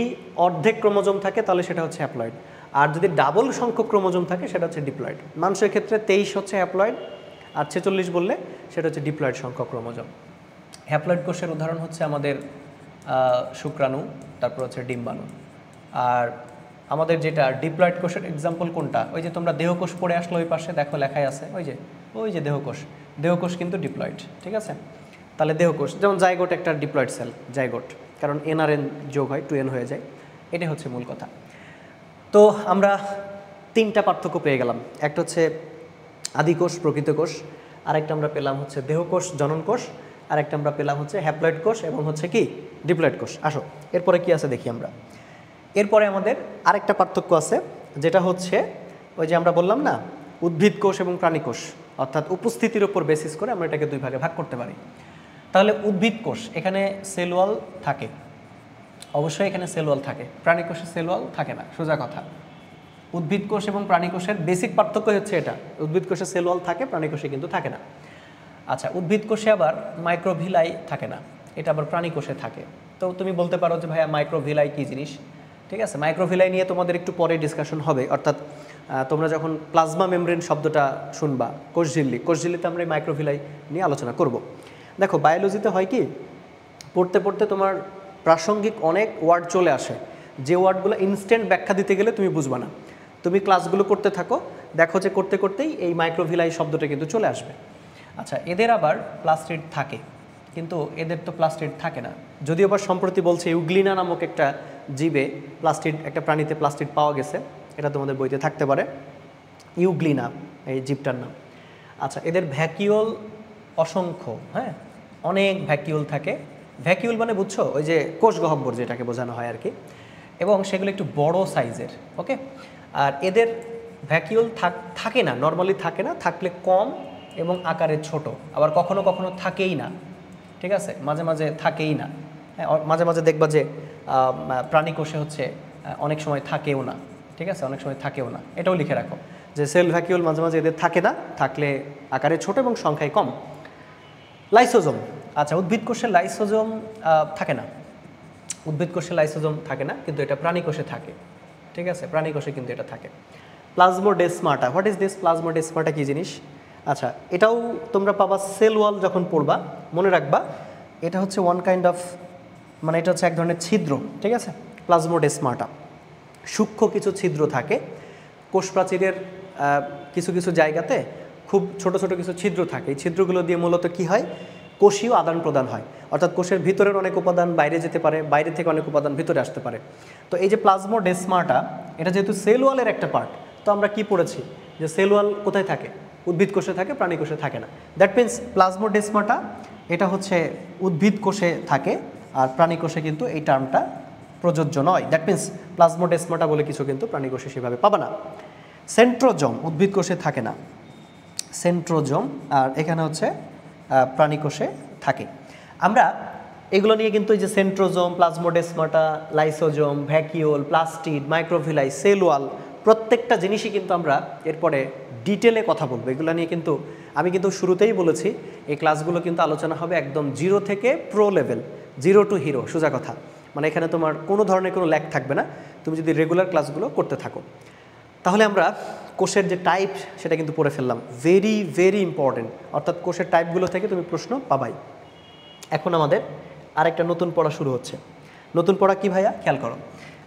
অর্ধেক ক্রোমোজোম থাকে তাহলে সেটা হচ্ছে হ্যাপ্লয়েড, আর যদি ডাবল সংখ্যক ক্রোমোজোম থাকে সেটা হচ্ছে ডিপ্লয়েড। মানুষের ক্ষেত্রে 23 হচ্ছে হ্যাপ্লয়েড, আর 46 বললে সেটা হচ্ছে ডিপ্লয়েড সংখ্যক ক্রোমোজোম। হ্যাপ্লয়েড কোষের উদাহরণ হচ্ছে আমাদের শুক্রাণু, তারপর হচ্ছে ডিম্বাণু। আর আমাদের যেটা ডিপ্লয়েড কোষের এক্সাম্পল কোনটা? ওই যে তোমরা দেহকোষ পড়ে আসলো, ওই পাশে দেখো লেখাই আছে, ওই যে দেহকোষ। দেহকোষ কিন্তু ডিপ্লয়েড, ঠিক আছে? তাহলে দেহকোষ যেমন জাইগোট একটা ডিপ্লয়েড সেল, জাইগোট, কারণ এন আর এন যোগ হয় 2n হয়ে যায়। এটাই হচ্ছে মূল কথা। তো আমরা 3টা পার্থক্য পেয়ে গেলাম। একটা হচ্ছে আদিকোষ, প্রকৃত কোষ, আরেকটা আমরা পেলাম হচ্ছে দেহকোষ, জননকোষ, আরেকটা আমরা পেলাম হচ্ছে হ্যাপ্লয়েড কোষ এবং হচ্ছে কি ডিপ্লয়েড কোষ। আসো এরপরে কি আছে দেখি আমরা। এরপরে আমাদের আরেকটা পার্থক্য আছে, যেটা হচ্ছে ওই যে আমরা বললাম না, উদ্ভিদ কোষ এবং প্রাণী কোষ, অর্থাৎ উপস্থিতির উপর বেসিস করে আমরা এটাকে 2 ভাগে ভাগ করতে পারি। তাহলে উদ্ভিদ কোষ, এখানে সেল ওয়াল থাকে, অবশ্যই এখানে সেল ওয়াল থাকে। প্রাণী কোষে সেল ওয়াল থাকে না, সোজা কথা। উদ্ভিদ কোষ এবং প্রাণী কোষের বেসিক পার্থক্য হচ্ছে এটা, উদ্ভিদ কোষে সেল ওয়াল থাকে, প্রাণী কোষে কিন্তু থাকে না। আচ্ছা, উদ্ভিদ কোষে আবার মাইক্রোভিলাই থাকে না, এটা আবার প্রাণী কোষে থাকে। তো তুমি বলতে পারো যে ভাইয়া মাইক্রোভিলাই কী জিনিস? ঠিক আছে, মাইক্রোভিলাই নিয়ে তোমাদের একটু পরে ডিসকাশন হবে, অর্থাৎ তোমরা যখন প্লাজমা মেমব্রেন শব্দটা শুনবা, কোষঝিল্লিতে আমরা এই মাইক্রোভিলাই নিয়ে আলোচনা করব। দেখো বায়োলজিতে হয় কি, পড়তে পড়তে তোমার প্রাসঙ্গিক অনেক ওয়ার্ড চলে আসে, যে ওয়ার্ডগুলো ইনস্ট্যান্ট ব্যাখ্যা দিতে গেলে তুমি বুঝবা না। তুমি ক্লাসগুলো করতে থাকো, দেখো যে করতে করতেই এই মাইক্রোভিলাই শব্দটা কিন্তু চলে আসবে। আচ্ছা, এদের আবার প্লাস্টিড থাকে, কিন্তু এদের তো প্লাস্টিড থাকে না। যদিও আবার সম্প্রতি বলছে ইউগ্লিনা নামক একটা জীবে প্লাস্টিড, একটা প্রাণীতে প্লাস্টিড পাওয়া গেছে, এটা তোমাদের বইতে থাকতে পারে, ইউগ্লিনা এই জীবটার নাম। আচ্ছা, এদের ভ্যাকিউল অসংখ্য, হ্যাঁ, অনেক ভ্যাকিউল থাকে। ভ্যাকিউল মানে বুঝছো, ওই যে কোষ গহ্বর যেটাকে বোঝানো হয় আর কি, এবং সেগুলো একটু বড় সাইজের। ওকে, আর এদের ভ্যাকিউল থাকে না, নর্মালি থাকে না, থাকলে কম এবং আকারে ছোট, আবার কখনো কখনো থাকেই না। ঠিক আছে, মাঝে মাঝে থাকেই না। হ্যাঁ, মাঝে মাঝে দেখবা যে প্রাণী কোষে হচ্ছে অনেক সময় থাকেও না। ঠিক আছে, অনেক সময় থাকেও না, এটাও লিখে রাখো যে সেল ভ্যাকিউল মাঝে মাঝে এদের থাকে না, থাকলে আকারে ছোট এবং সংখ্যায় কম। লাইসোজোম, আচ্ছা, উদ্ভিদ কোষে লাইসোজোম থাকে না, উদ্ভিদ কোষে লাইসোজোম থাকে না, কিন্তু এটা প্রাণী কোষে থাকে। ঠিক আছে, প্রাণী কোষে কিন্তু এটা থাকে। Plasmodesmata, what is this? Plasmodesmata কী জিনিস? আচ্ছা, এটাও তোমরা পাবা সেল ওয়াল যখন পড়বা, মনে রাখবা এটা হচ্ছে ওয়ান কাইন্ড অফ, মানে এটা হচ্ছে এক ধরনের ছিদ্র। ঠিক আছে, প্লাজমোডেসমাটা সূক্ষ্ম কিছু ছিদ্র থাকে কোষ প্রাচীরের কিছু কিছু জায়গাতে, খুব ছোট ছোট কিছু ছিদ্র থাকে। এই ছিদ্রগুলো দিয়ে মূলত কি হয়, কোষীয় আদান প্রদান হয়, অর্থাৎ কোষের ভিতরের অনেক উপাদান বাইরে যেতে পারে, বাইরে থেকে অনেক উপাদান ভিতরে আসতে পারে। তো এই যে প্লাজমোডেসমাটা, এটা যেহেতু সেল ওয়ালের একটা পার্ট, তো আমরা কি পড়েছি যে সেল ওয়াল কোথায় থাকে? উদ্ভিদ কোষে থাকে, প্রাণী কোষে থাকে না। দ্যাট মিন্স প্লাজমোডেসমাটা এটা হচ্ছে উদ্ভিদ কোষে থাকে, আর প্রাণী কোষে কিন্তু এই টার্মটা প্রযোজ্য নয়। দ্যাট মিন্স প্লাজমোডেসমাটা বলে কিছু কিন্তু প্রাণী কোষে সেভাবে পাবা না। সেন্ট্রোজোম উদ্ভিদ কোষে থাকে না, সেন্ট্রোজোম, আর এখানে হচ্ছে প্রাণী কোষে থাকে। আমরা এগুলো নিয়ে কিন্তু এই যে centrosome, plasmodesmata, lysosome, vacuole, plastid, microvilli, cell wall, প্রত্যেকটা জিনিসই কিন্তু আমরা এরপরে ডিটেলে কথা বলবো। এগুলো নিয়ে কিন্তু আমি কিন্তু শুরুতেই বলেছি এই ক্লাসগুলো কিন্তু আলোচনা হবে একদম জিরো থেকে pro level, zero two hero, সোজা কথা। মানে এখানে তোমার কোনো ধরনের কোনো ল্যাক থাকবে না তুমি যদি রেগুলার ক্লাসগুলো করতে থাকো। তাহলে আমরা কোষের যে টাইপ সেটা কিন্তু পড়ে ফেললাম, ভেরি ভেরি ইম্পর্টেন্ট। অর্থাৎ কোষের টাইপগুলো থেকে তুমি প্রশ্ন পাবাই। এখন আমাদের আরেকটা নতুন পড়া শুরু হচ্ছে। নতুন পড়া কি ভাইয়া? খেয়াল করো,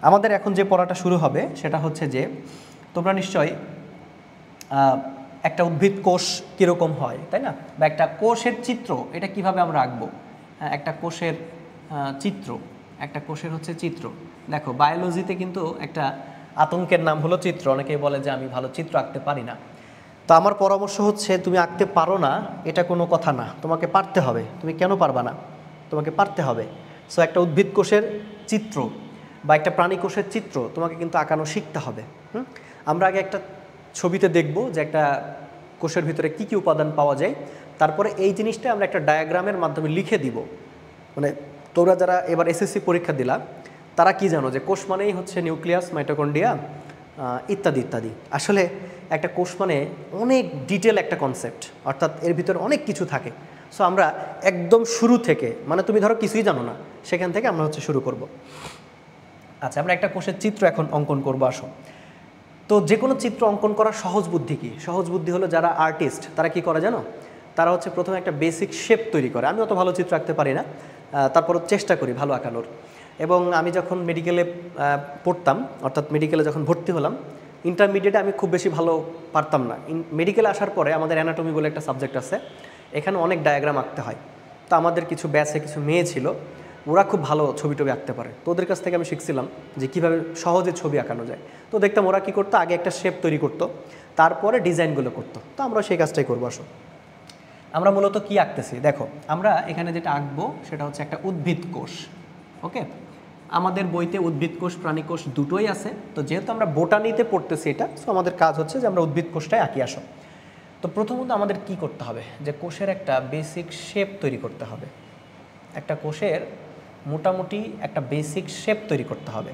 আমাদের এখন যে পড়াটা শুরু হবে সেটা হচ্ছে যে তোমরা নিশ্চয়ই একটা উদ্ভিদ কোষ কীরকম হয়, তাই না? বা একটা কোষের চিত্র, এটা কিভাবে আমরা আঁকবো, একটা কোষের চিত্র, একটা কোষের হচ্ছে চিত্র। দেখো বায়োলজিতে কিন্তু একটা আতঙ্কের নাম হলো চিত্র। অনেকেই বলে যে আমি ভালো চিত্র আঁকতে পারি না। তো আমার পরামর্শ হচ্ছে তুমি আঁকতে পারো না এটা কোনো কথা না, তোমাকে পারতে হবে। তুমি কেন পারবা না? তোমাকে পারতে হবে। সো একটা উদ্ভিদ কোষের চিত্র বা একটা প্রাণী কোষের চিত্র তোমাকে কিন্তু আঁকানো শিখতে হবে। আমরা আগে একটা ছবিতে দেখব যে একটা কোষের ভিতরে কি কি উপাদান পাওয়া যায়, তারপরে এই জিনিসটা আমরা একটা ডায়াগ্রামের মাধ্যমে লিখে দিব। মানে তোমরা যারা এবার এসএসসি পরীক্ষা দিলা তারা কি জানো যে কোষ মানেই হচ্ছে নিউক্লিয়াস, মাইটোকন্ড্রিয়া ইত্যাদি ইত্যাদি। আসলে একটা কোষ মানে অনেক ডিটেল একটা কনসেপ্ট, অর্থাৎ এর ভিতরে অনেক কিছু থাকে। সো আমরা একদম শুরু থেকে, মানে তুমি ধরো কিছুই জানো না, সেখান থেকে আমরা হচ্ছে শুরু করব। আচ্ছা, আমরা একটা কোষের চিত্র এখন অঙ্কন করবো, আসো। তো যে কোনো চিত্র অঙ্কন করার সহজ বুদ্ধি কি? সহজ বুদ্ধি হলো যারা আর্টিস্ট তারা কি করে জানো? তারা হচ্ছে প্রথমে একটা বেসিক শেপ তৈরি করে। আমি অত ভালো চিত্র আঁকতে পারি না, তারপরও চেষ্টা করি ভালো আঁকানোর। এবং আমি যখন মেডিকেলে পড়তাম, অর্থাৎ মেডিকেলে যখন ভর্তি হলাম, ইন্টারমিডিয়েটে আমি খুব বেশি ভালো পারতাম না। মেডিকেলে আসার পরে আমাদের অ্যানাটমি বলে একটা সাবজেক্ট আছে, এখানে অনেক ডায়াগ্রাম আঁকতে হয়। তো আমাদের কিছু ব্যাচে কিছু মেয়ে ছিল, ওরা খুব ভালো ছবি টবি আঁকতে পারে। তো ওদের কাছ থেকে আমি শিখছিলাম যে কীভাবে সহজে ছবি আঁকানো যায়। তো দেখতাম ওরা কী করতো, আগে একটা শেপ তৈরি করতো, তারপরে ডিজাইনগুলো করতো। তো আমরা সেই কাজটাই করবো। আসো, আমরা মূলত কি আঁকতেছি দেখো। আমরা এখানে যেটা আঁকবো সেটা হচ্ছে একটা উদ্ভিদ কোষ। ওকে, আমাদের বইতে উদ্ভিদ কোষ, প্রাণী কোষ দুটোই আছে। তো যেহেতু আমরা বোটানিতে পড়তেছি এটা, সো আমাদের কাজ হচ্ছে যে আমরা উদ্ভিদ কোষটাই আঁকি। আসো, তো প্রথমত আমাদের কি করতে হবে, যে কোষের একটা বেসিক শেপ তৈরি করতে হবে। একটা কোষের মোটামুটি একটা বেসিক শেপ তৈরি করতে হবে।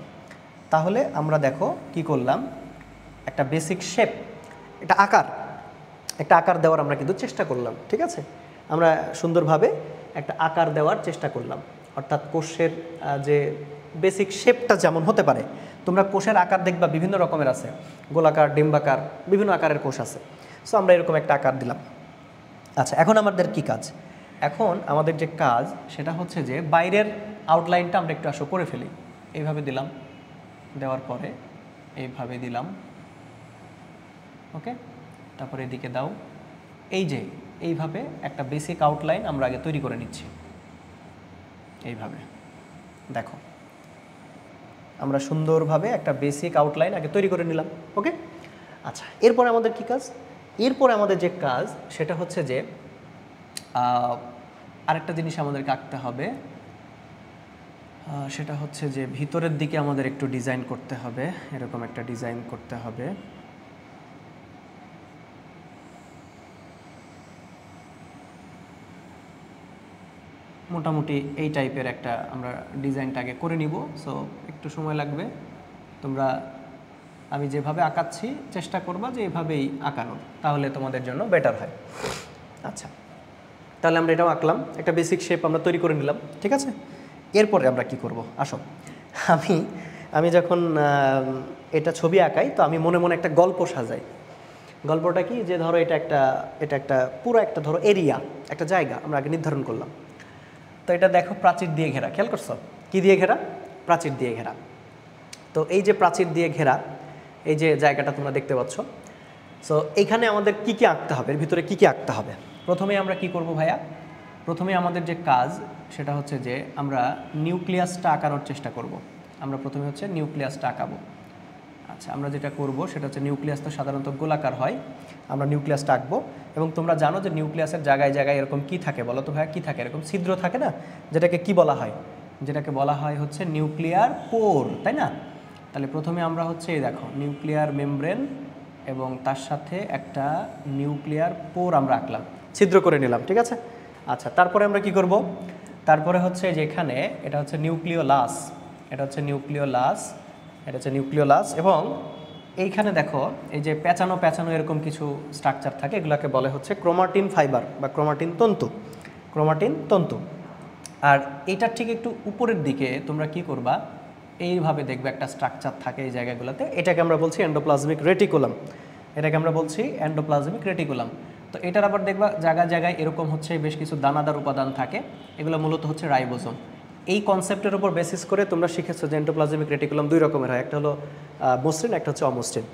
তাহলে আমরা দেখো কি করলাম, একটা বেসিক শেপ, একটা আকার দেওয়ার আমরা কিন্তু চেষ্টা করলাম। ঠিক আছে, আমরা সুন্দরভাবে একটা আকার দেওয়ার চেষ্টা করলাম। অর্থাৎ কোষের যে বেসিক শেপটা যেমন হতে পারে তোমরা কোষের আকার দেখবা বিভিন্ন রকমের আছে, গোলাকার, ডিম্বাকার, বিভিন্ন আকারের কোষ আছে। সো আমরা এরকম একটা আকার দিলাম। আচ্ছা, এখন আমাদের কি কাজ? এখন আমাদের যে কাজ সেটা হচ্ছে যে বাইরের আউটলাইনটা আমরা একটু আসো করে ফেলি। এইভাবে দিলাম, দেওয়ার পরে এইভাবে দিলাম, ওকে। তারপরে এদিকে দাও, এই যে এইভাবে একটা বেসিক আউটলাইন আমরা আগে তৈরি করে নিচ্ছি। এইভাবে দেখো, আমরা সুন্দরভাবে একটা বেসিক আউটলাইন আগে তৈরি করে নিলাম, ওকে। আচ্ছা, এরপরে আমাদের কি কাজ? এরপরে আমাদের যে কাজ সেটা হচ্ছে যে আরেকটা জিনিস আমাদেরকে আঁকতে হবে, সেটা হচ্ছে যে ভিতরের দিকে আমাদের একটু ডিজাইন করতে হবে, এরকম একটা ডিজাইন করতে হবে। মোটামুটি এই টাইপের একটা আমরা ডিজাইনটা আগে করে নিব। সো একটু সময় লাগবে, তোমরা আমি যেভাবে আঁকাচ্ছি চেষ্টা করবা যে এভাবেই আঁকানোর, তাহলে তোমাদের জন্য বেটার হয়। আচ্ছা, তাহলে আমরা এটাও আঁকলাম, একটা বেসিক শেপ আমরা তৈরি করে নিলাম, ঠিক আছে। এরপরে আমরা কি করব? আসো, আমি যখন এটা ছবি আঁকাই তো আমি মনে মনে একটা গল্প সাজাই। গল্পটা কি? যে ধরো এটা একটা পুরো একটা ধরো এরিয়া, একটা জায়গা আমরা আগে নির্ধারণ করলাম। তো এটা দেখো প্রাচীর দিয়ে ঘেরা, খেয়াল করছো? কি দিয়ে ঘেরা? প্রাচীর দিয়ে ঘেরা। তো এই যে প্রাচীর দিয়ে ঘেরা এই যে জায়গাটা তোমরা দেখতে পাচ্ছ, সো এইখানে আমাদের কি কি আঁকতে হবে, এর ভিতরে কি কি আঁকতে হবে? প্রথমে আমরা কি করব ভাইয়া? প্রথমে আমাদের যে কাজ সেটা হচ্ছে যে আমরা নিউক্লিয়াসটা আঁকানোর চেষ্টা করব। আমরা প্রথমে হচ্ছে নিউক্লিয়াসটা আঁকাবো। আচ্ছা, আমরা যেটা করব সেটা হচ্ছে নিউক্লিয়াস তো সাধারণত গোলাকার হয়, আমরা নিউক্লিয়াসটা আঁকবো। এবং তোমরা জানো যে নিউক্লিয়াসের জায়গায় জায়গায় এরকম কি থাকে বলো তো ভাইয়া? কি থাকে? এরকম ছিদ্র থাকে না, যেটাকে কি বলা হয়? যেটাকে বলা হয় হচ্ছে নিউক্লিয়ার পোর, তাই না? তাহলে প্রথমে আমরা হচ্ছে এই দেখো নিউক্লিয়ার মেমব্রেন এবং তার সাথে একটা নিউক্লিয়ার পোর আমরা আঁকলাম, ছিদ্র করে নিলাম, ঠিক আছে। আচ্ছা, তারপরে আমরা কি করব? তারপরে হচ্ছে যে এখানে এটা হচ্ছে নিউক্লিওলাস, এটা হচ্ছে নিউক্লিওলাস, এটা হচ্ছে নিউক্লিওলাস। এবং এইখানে দেখো এই যে পেঁচানো পেঁচানো এরকম কিছু স্ট্রাকচার থাকে, এগুলোকে বলে হচ্ছে ক্রোমাটিন ফাইবার বা ক্রোমাটিন তন্তু, ক্রোমাটিন তন্তু। আর এইটার ঠিক একটু উপরের দিকে তোমরা কি করবা? এইভাবে দেখবে একটা স্ট্রাকচার থাকে এই জায়গাগুলোতে, এটাকে আমরা বলছি এন্ডোপ্লাজমিক রেটিকুলাম, এটাকে আমরা বলছি এন্ডোপ্লাজমিক রেটিকুলাম। তো এটার আবার দেখবা জায়গায় জায়গায় এরকম হচ্ছে বেশ কিছু দানাদার উপাদান থাকে, এগুলো মূলত হচ্ছে রাইবোসোম। এই কনসেপ্টের উপর বেসিস করে তোমরা শিখেছো যে এন্ডোপ্লাজমিক রেটিকুলাম দুই রকমের হয়, একটা হলো মসৃণ, একটা হচ্ছে অমসৃণ।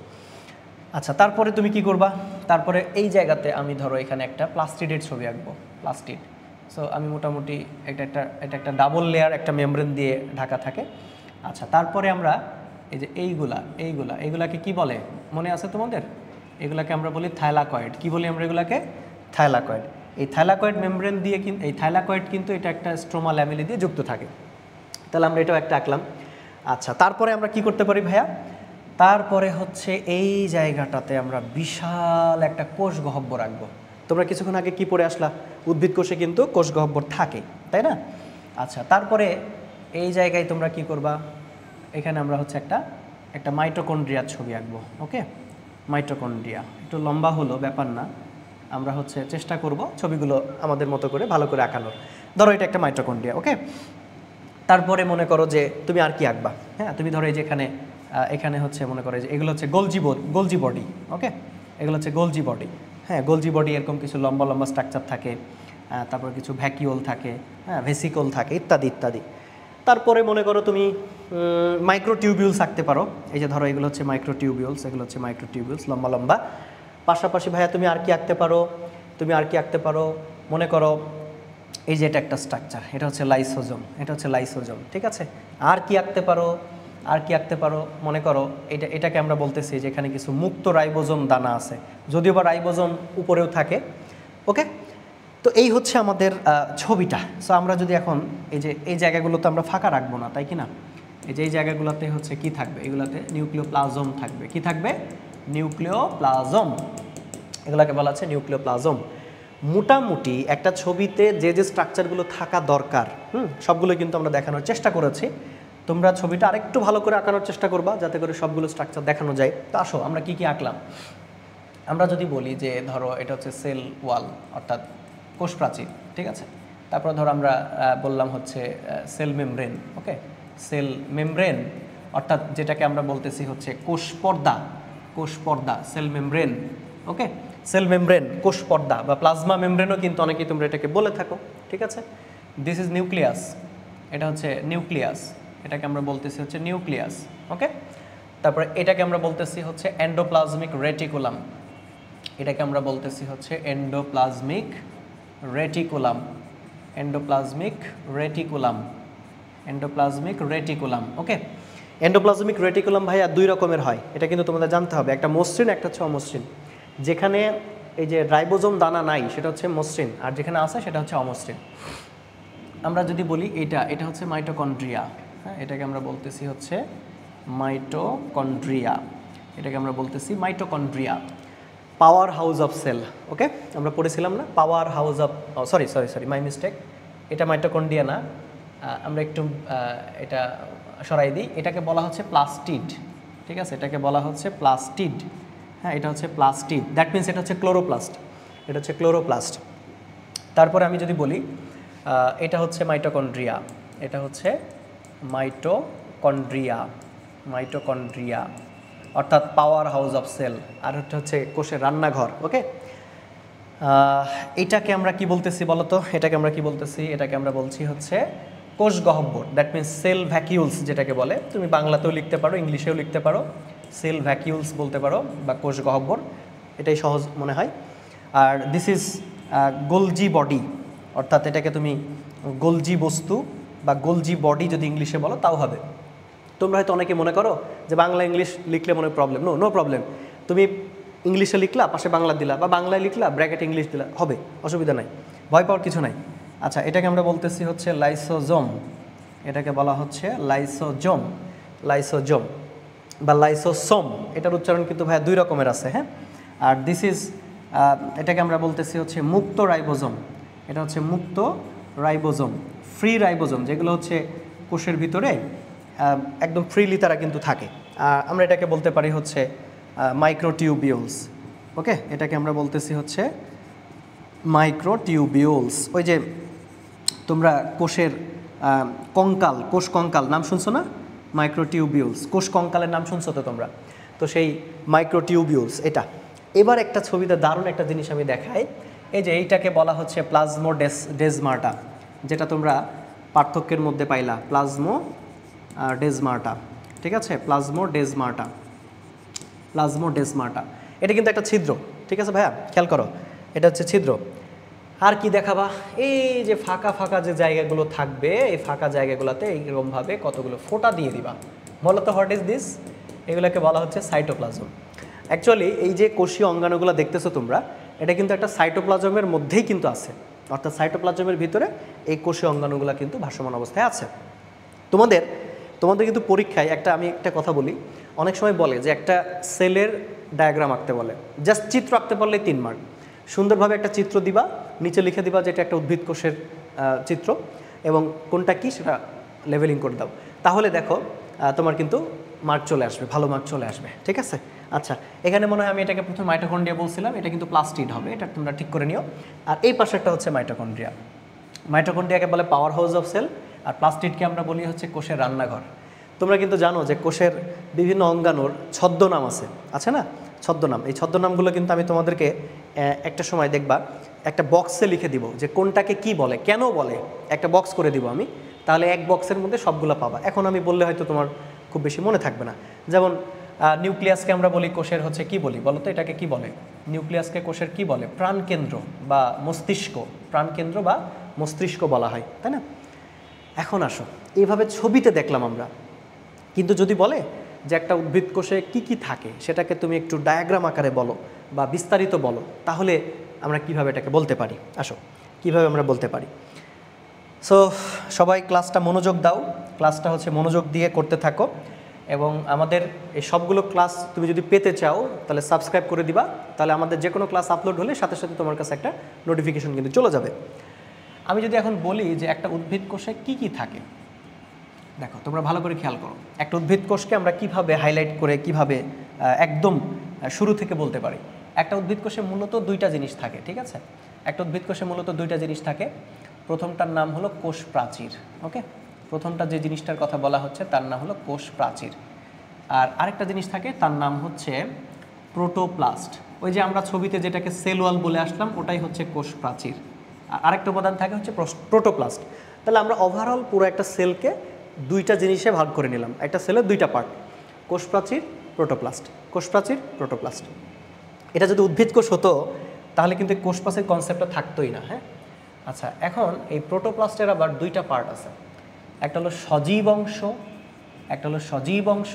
আচ্ছা, তারপরে তুমি কি করবা? তারপরে এই জায়গাতে আমি ধরো এখানে একটা প্লাস্টিডের ছবি আঁকবো, প্লাস্টিড। সো আমি মোটামুটি এটা একটা ডাবল লেয়ার একটা মেমব্রেন দিয়ে ঢাকা থাকে। আচ্ছা, তারপরে আমরা এই যে এইগুলাকে কি বলে মনে আছে তোমাদের? এগুলাকে আমরা বলি থাইলাকয়েড। কি বলি আমরা এগুলাকে? থাইলাকয়েড। এই থাইলাকয়েড মেমব্রেন দিয়ে কিন্তু এই থাইলাকয়েড কিন্তু এটা একটা স্ট্রোমা ল্যামেলি দিয়ে যুক্ত থাকে। তাহলে আমরা এটাও একটা আঁকলাম। আচ্ছা, তারপরে আমরা কি করতে পারি ভাইয়া? তারপরে হচ্ছে এই জায়গাটাতে আমরা বিশাল একটা কোষ গহ্বর রাখবো। তোমরা কিছুক্ষণ আগে কি পড়ে আসলা? উদ্ভিদ কোষে কিন্তু কোষ গহ্বর থাকে, তাই না? আচ্ছা, তারপরে এই জায়গায় তোমরা কি করবা? এখানে আমরা হচ্ছে একটা মাইটোকন্ড্রিয়ার ছবি আঁকবো, ওকে। মাইটোকন্ড্রিয়া একটু লম্বা হলো, ব্যাপার না, আমরা হচ্ছে চেষ্টা করব ছবিগুলো আমাদের মতো করে ভালো করে আঁকানোর। ধরো এটা একটা মাইটোকন্ড্রিয়া, ওকে। তারপরে মনে করো যে তুমি আর কি আঁকবা? হ্যাঁ, তুমি ধরো এই যে এখানে হচ্ছে মনে করো যে এগুলো হচ্ছে গোলজি বডি, ওকে। এগুলো হচ্ছে গোলজি বডি। হ্যাঁ, গোলজি বডি এরকম কিছু লম্বা লম্বা স্ট্রাকচার থাকে, তারপর কিছু ভ্যাকিউল থাকে, হ্যাঁ, ভেসিকল থাকে, ইত্যাদি ইত্যাদি। তারপরে মনে করো তুমি মাইক্রোটিউবিউলস আঁকতে পারো। এই যে ধরো এগুলো হচ্ছে মাইক্রোটিউবিউলস, এগুলো হচ্ছে মাইক্রোটিউবিউলস লম্বা লম্বা। পাশাপাশি ভাইয়া তুমি আর কি আঁকতে পারো? তুমি আর কি আঁকতে পারো? মনে করো এই যে এটা একটা স্ট্রাকচার, এটা হচ্ছে লাইসোজোম, এটা হচ্ছে লাইসোজোম, ঠিক আছে। আর কি আঁকতে পারো? আর কি আঁকতে পারো? মনে করো এটাকে আমরা বলতেছি যে এখানে কিছু মুক্ত রাইবোজোম দানা আছে, যদিও বা রাইবোজোম উপরেও থাকে, ওকে। তো এই হচ্ছে আমাদের ছবিটা। সো আমরা যদি এখন এই জায়গাগুলোতে আমরা ফাঁকা রাখবো না, তাই কি না? এই যে এই জায়গাগুলোতে হচ্ছে কি থাকবে? এগুলাতে নিউক্লিওপ্লাজম থাকবে। কি থাকবে? নিউক্লিওপ্লাজম। এগুলাকে বলা হচ্ছে নিউক্লিওপ্লাজম। মোটামুটি একটা ছবিতে যে যে স্ট্রাকচারগুলো থাকা দরকার, সবগুলো কিন্তু আমরা দেখানোর চেষ্টা করেছি। তোমরা ছবিটা আরেকটু ভালো করে আঁকানোর চেষ্টা করবা যাতে করে সবগুলো স্ট্রাকচার দেখানো যায়। তো আসো আমরা কি কি আঁকলাম। আমরা যদি বলি যে ধরো এটা হচ্ছে সেল ওয়াল, অর্থাৎ কোষ প্রাচীর, ঠিক আছে। তারপর ধরো আমরা বললাম হচ্ছে সেল মেমব্রেন, ওকে। সেল মেমব্রেন, অর্থাৎ যেটাকে আমরা বলতেছি হচ্ছে কোষ পর্দা সেল মেমব্রেন। ওকে, সেল মেমব্রেন, কোষ পর্দা বা প্লাজমা মেমব্রেনও কিন্তু অনেকেই তোমরা এটাকে বলে থাকো, ঠিক আছে। দিস ইজ নিউক্লিয়াস, এটা হচ্ছে নিউক্লিয়াস, এটাকে আমরা বলতেছি হচ্ছে নিউক্লিয়াস। ওকে, তারপরে এটাকে আমরা বলতেছি হচ্ছে এন্ডোপ্লাজমিক রেটিকুলাম, এটাকে আমরা বলতেছি হচ্ছে endoplasmic reticulum, endoplasmic reticulum, endoplasmic reticulum. Okay, endoplasmic reticulum ভাইয়া দুই রকমের হয়, এটা কিন্তু তোমাদের জানতে হবে, একটা মসৃণ, একটা হচ্ছে অমসৃণ। যেখানে এই যে রাইবোজোম দানা নাই সেটা হচ্ছে মসৃণ, আর যেখানে আছে সেটা হচ্ছে অমসৃণ। আমরা যদি বলি এটা হচ্ছে মাইটোকন্ড্রিয়া, হ্যাঁ, এটাকে আমরা বলতেছি হচ্ছে মাইটোকন্ড্রিয়া, এটাকে আমরা বলতেছি mitochondria, power house of cell. Okay, আমরা পড়েছিলাম না power house of, sorry my mistake, এটা মাইটোকন্ড্রিয়া না, আমরা একটু এটা সরাই দিই, এটাকে বলা হচ্ছে প্লাস্টিড, ঠিক আছে, এটাকে বলা হচ্ছে প্লাস্টিড। হ্যাঁ, এটা হচ্ছে প্লাস্টিড, দ্যাট মিনস এটা হচ্ছে ক্লোরোপ্লাস্ট, এটা হচ্ছে ক্লোরোপ্লাস্ট। তারপরে আমি যদি বলি এটা হচ্ছে মাইটোকন্ড্রিয়া, এটা হচ্ছে মাইটোকন্ড্রিয়া, মাইটোকন্ড্রিয়া অর্থাৎ পাওয়ার হাউস অফ সেল, আর এটা হচ্ছে কোষের রান্নাঘর। ওকে, এটাকে আমরা কি বলতেছি বলতো, এটাকে আমরা কি বলতেছি, এটাকে আমরা বলছি হচ্ছে কোষ গহ্বর, দ্যাট মিনস সেল ভ্যাকিউলস যেটাকে বলে, তুমি বাংলাতেও লিখতে পারো, ইংলিশেও লিখতে পারো, সেল ভ্যাকিউলস বলতে পারো বা কোষ গহ্বর, এটাই সহজ মনে হয়। আর দিস ইজ গোলজি বডি, অর্থাৎ এটাকে তুমি গোলজি বস্তু বা গোলজি বডি যদি ইংলিশে বলো তাও হবে। তোমরা হয়তো অনেকে মনে করো যে বাংলা ইংলিশ লিখলে মনে প্রবলেম, নো প্রবলেম, তুমি ইংলিশে লিখলা পাশে বাংলা দিলা বা বাংলায় লিখলা ব্র্যাকেট ইংলিশ দিলা, হবে, অসুবিধা নাই, ভয় পাওয়ার কিছু নাই। আচ্ছা, এটাকে আমরা বলতেছি হচ্ছে লাইসোজোম, এটাকে বলা হচ্ছে লাইসোজোম, লাইসোজোম বা লাইসোসোম, এটার উচ্চারণ কিন্তু ভাইয়া দুই রকমের আছে। হ্যাঁ, আর দিস ইজ এটাকে আমরা বলতেছি হচ্ছে মুক্ত রাইবোজোম, এটা হচ্ছে মুক্ত রাইবোজোম, ফ্রি রাইবোজোম, যেগুলো হচ্ছে কোষের ভিতরে একদম ফ্রিলি তারা কিন্তু থাকে। আমরা এটাকে বলতে পারি হচ্ছে মাইক্রোটিউবিউলস। ওকে, এটাকে আমরা বলতেছি হচ্ছে মাইক্রোটিউবিউলস। ওই যে তোমরা কোষের কঙ্কাল, কোষ কঙ্কাল নাম শুনছো না, মাইক্রোটিউবিউলস, কোষ কঙ্কালের নাম শুনছো তো তোমরা, তো সেই মাইক্রোটিউবিউলস এটা। এবার একটা ছবিতে দারুণ একটা জিনিস আমি দেখাই, এই যে এইটাকে বলা হচ্ছে প্লাজমোডেসমাটা, যেটা তোমরা পার্থক্যের মধ্যে পাইলা, প্লাজমোডেসমাটা, ঠিক আছে, প্লাজমোডেসমাটা, প্লাজমোডেসমাটা, এটা কিন্তু একটা ছিদ্র, ঠিক আছে ভাইয়া, খেয়াল করো, এটা হচ্ছে ছিদ্র। আর কি দেখাবা, এই যে ফাঁকা ফাঁকা যে জায়গাগুলো থাকবে, এই ফাঁকা জায়গাগুলোতে এইরকমভাবে কতগুলো ফোঁটা দিয়ে দিবা, বলো তো হোয়াট ইজ দিস, এগুলোকে বলা হচ্ছে সাইটোপ্লাজম। অ্যাকচুয়ালি এই যে কোষীয় অঙ্গাণুগুলো দেখতেছো তোমরা, এটা কিন্তু একটা সাইটোপ্লাজমের মধ্যেই কিন্তু আছে, অর্থাৎ সাইটোপ্লাজমের ভিতরে এই কোষীয় অঙ্গাণুগুলো কিন্তু ভাসমান অবস্থায় আছে। তোমাদের কিন্তু পরীক্ষায় আমি একটা কথা বলি, অনেক সময় বলে যে একটা সেলের ডায়াগ্রাম আঁকতে বলে, জাস্ট চিত্র আঁকতে পারলেই 3 মার্ক। সুন্দরভাবে একটা চিত্র দিবা, নিচে লিখে দিবা যে এটা একটা উদ্ভিদ কোষের চিত্র এবং কোনটা কি সেটা লেভেলিং করে দাও, তাহলে দেখো তোমার কিন্তু মার্ক চলে আসবে, ভালো মার্ক চলে আসবে, ঠিক আছে। আচ্ছা, এখানে মনে হয় আমি এটাকে প্রথমে মাইটোকন্ড্রিয়া বলছিলাম, এটা কিন্তু প্লাস্টিড হবে, এটা তোমরা ঠিক করে নিও। আর এই পাশেরটা হচ্ছে মাইটোকন্ড্রিয়া, মাইটোকন্ড্রিয়াকে বলে পাওয়ার হাউস অফ সেল, আর প্লাস্টিডকে আমরা বলি হচ্ছে কোষের রান্নাঘর। তোমরা কিন্তু জানো যে কোষের বিভিন্ন অঙ্গাণুর ছদ্মনাম আছে না, ছদ্মনাম, এই ছদ্মনামগুলো কিন্তু আমি তোমাদেরকে একটা সময় দেখবা একটা বক্সে লিখে দিব যে কোনটাকে কি বলে, কেন বলে, একটা বক্স করে দিব আমি, তাহলে এক বক্সের মধ্যে সবগুলো পাবা। এখন আমি বললে হয়তো তোমার খুব বেশি মনে থাকবে না। যেমন নিউক্লিয়াসকে আমরা বলি কোষের হচ্ছে কি বলি বলো তো, এটাকে কি বলে, নিউক্লিয়াসকে কোষের কি বলে, প্রাণকেন্দ্র বা মস্তিষ্ক, প্রাণকেন্দ্র বা মস্তিষ্ক বলা হয়, তাই না। এখন আসো, এইভাবে ছবিতে দেখলাম আমরা, কিন্তু যদি বলে যে একটা উদ্ভিদ কোষে কি কি থাকে সেটাকে তুমি একটু ডায়াগ্রাম আকারে বলো বা বিস্তারিত বলো, তাহলে আমরা কিভাবে এটাকে বলতে পারি, আসো কিভাবে আমরা বলতে পারি। সো সবাই ক্লাসটা মনোযোগ দাও, ক্লাসটা হচ্ছে মনোযোগ দিয়ে করতে থাকো, এবং আমাদের এই সবগুলো ক্লাস তুমি যদি পেতে চাও তাহলে সাবস্ক্রাইব করে দিবা, তাহলে আমাদের যে কোনো ক্লাস আপলোড হলে সাথে সাথে তোমার কাছে একটা নোটিফিকেশন কিন্তু চলে যাবে। আমি যদি এখন বলি যে একটা উদ্ভিদ কোষে কি কি থাকে, দেখো তোমরা ভালো করে খেয়াল করো, একটা উদ্ভিদ কোষকে আমরা কিভাবে হাইলাইট করে কিভাবে একদম শুরু থেকে বলতে পারি। একটা উদ্ভিদ কোষে মূলত 2টা জিনিস থাকে, ঠিক আছে, একটা উদ্ভিদ কোষে মূলত 2টা জিনিস থাকে। প্রথমটার নাম হলো কোষ প্রাচীর, ওকে, প্রথমটা যে জিনিসটার কথা বলা হচ্ছে তার নাম হলো কোষ প্রাচীর। আর আরেকটা জিনিস থাকে তার নাম হচ্ছে প্রোটোপ্লাস্ট। ওই যে আমরা ছবিতে যেটাকে সেল ওয়াল বলে আসলাম ওটাই হচ্ছে কোষ প্রাচীর। আর আরেকটা উপাদান থাকে হচ্ছে প্রোটোপ্লাস্ট। তাহলে আমরা ওভারঅল পুরো একটা সেলকে দুইটা জিনিসে ভাগ করে নিলাম, একটা সেলের দুইটা পার্ট, কোষ প্রাচীর, প্রোটোপ্লাস্ট, কোষ প্রাচীর, প্রোটোপ্লাস্ট। এটা যদি উদ্ভিদ কোষ হতো তাহলে কিন্তু কোষ প্রাচীর কনসেপ্টটা থাকতোই না। হ্যাঁ, আচ্ছা, এখন এই প্রোটোপ্লাস্টের আবার দুইটা পার্ট আছে, একটা হলো সজীব অংশ, একটা হলো সজীব অংশ,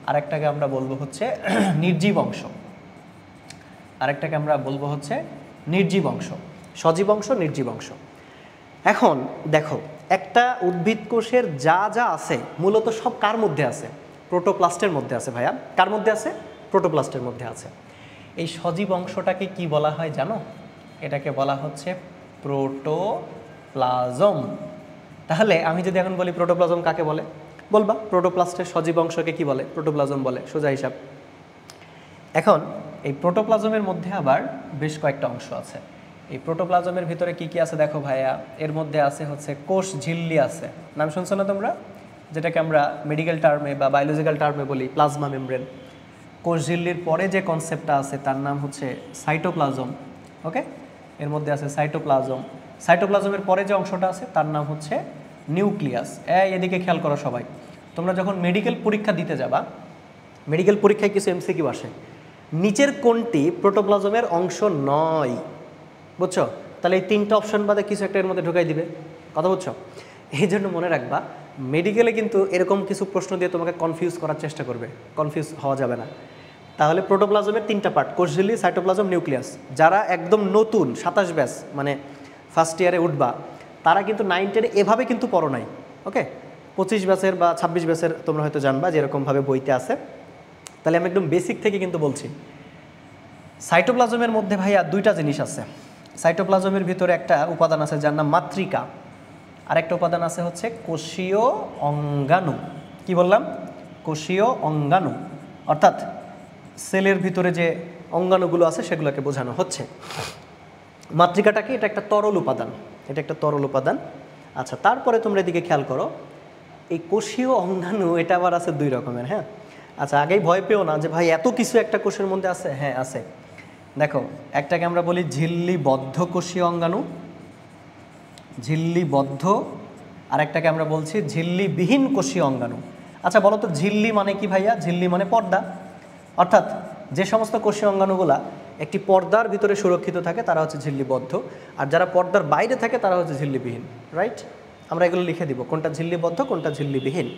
আরেকটাকে আমরা বলবো হচ্ছে নির্জীব অংশ, আরেকটাকে আমরা বলবো হচ্ছে নির্জীব অংশ, সজীব অংশ, নির্জীব অংশ। এখন দেখো, একটা উদ্ভিদ কোষের যা যা আছে মূলত সব কার মধ্যে আছে? প্রোটোপ্লাস্টের মধ্যে আছে ভাইয়া। কার মধ্যে আছে? প্রোটোপ্লাস্টের মধ্যে আছে। এই সজীব অংশটাকে কি বলা হয় জানো? এটাকে বলা হচ্ছে প্রোটোপ্লাজম। তাহলে আমি যদি এখন বলি প্রোটোপ্লাজম কাকে বলে, বলবা প্রোটোপ্লাস্টের সজীব অংশকে কি বলে? প্রোটোপ্লাজম বলে, সোজা হিসাব। এখন এই প্রোটোপ্লাজমের মধ্যে আবার বেশ কয়েকটা অংশ আছে। এই প্রোটোপ্লাজমের ভিতরে কি কি আছে দেখো ভাইয়া, এর মধ্যে আছে হচ্ছে কোষ ঝিল্লি আছে, নাম শুনছো না তোমরা? যেটাকে আমরা মেডিকেল টার্মে বা বায়োলজিক্যাল টার্মে বলি প্লাজমা মেমব্রেন। কোষ ঝিল্লির পরে যে কনসেপ্টটা আছে তার নাম হচ্ছে সাইটোপ্লাজম। ওকে, এর মধ্যে আছে সাইটোপ্লাজম। সাইটোপ্লাজমের পরে যে অংশটা আছে তার নাম হচ্ছে নিউক্লিয়াস। এদিকে খেয়াল করো সবাই, তোমরা যখন মেডিকেল পরীক্ষা দিতে যাবা, মেডিকেল পরীক্ষায় কিছু এমসিকিউ আসে, নিচের কোনটি প্রোটোপ্লাজমের অংশ নয়, বুঝছো? তাহলে এই তিনটা অপশন বাদে কিছু একটা এর মধ্যে ঢুকাই দিবে, কথা বুঝছো? এই জন্য মনে রাখবা, মেডিকেলে কিন্তু এরকম কিছু প্রশ্ন দিয়ে তোমাকে কনফিউজ করার চেষ্টা করবে, কনফিউজ হওয়া যাবে না। তাহলে প্রোটোপ্লাজমের তিনটা পার্ট, কোষঝিল্লি, সাইটোপ্লাজম, নিউক্লিয়াস। যারা একদম নতুন 27 ব্যাচ মানে ফার্স্ট ইয়ারে উঠবা, তারা কিন্তু 9 10 এভাবে কিন্তু পড়ো নাই। ওকে, 25 ব্যাচের বা 26 ব্যাচের তোমরা হয়তো জানবা যে এরকমভাবে বইতে আছে। তাহলে আমি একদম বেসিক থেকে কিন্তু বলছি। সাইটোপ্লাজমের মধ্যে ভাইয়া দুইটা জিনিস আছে। সাইটোপ্লাজমের ভিতরে একটা উপাদান আছে যার নাম মাতৃকা, আরেকটা উপাদান আছে হচ্ছে কোষীয় অঙ্গাণু। কি বললাম? কোষীয় অঙ্গাণু, অর্থাৎ সেলের ভিতরে যে অঙ্গাণুগুলো আছে সেগুলোকে বোঝানো হচ্ছে। মাতৃকাটাকে, এটা একটা তরল উপাদান, এটা একটা তরল উপাদান। আচ্ছা, তারপরে তোমরা এদিকে খেয়াল করো, এই কোষীয় অঙ্গাণু এটা আবার আছে দুই রকমের। হ্যাঁ, আচ্ছা, আগেই ভয় পেও না যে ভাই এত কিছু একটা কোষের মধ্যে আছে। হ্যাঁ আছে, দেখো, একটাকে আমরা বলি ঝিল্লিবদ্ধ কোষীয় অঙ্গাণু, ঝিল্লিবদ্ধ, আর একটাকে আমরা বলছি ঝিল্লিবিহীন কোষীয় অঙ্গাণু। আচ্ছা বলো তো, ঝিল্লি মানে কি ভাইয়া? ঝিল্লি মানে পর্দা, অর্থাৎ যে সমস্ত কোষীয় অঙ্গাণুগুলা একটি পর্দার ভিতরে সুরক্ষিত থাকে তারা হচ্ছে ঝিল্লিবদ্ধ, আর যারা পর্দার বাইরে থাকে তারা হচ্ছে ঝিল্লিবিহীন। রাইট? আমরা এগুলো লিখে দিব, কোনটা ঝিল্লিবদ্ধ কোনটা ঝিল্লিবিহীন।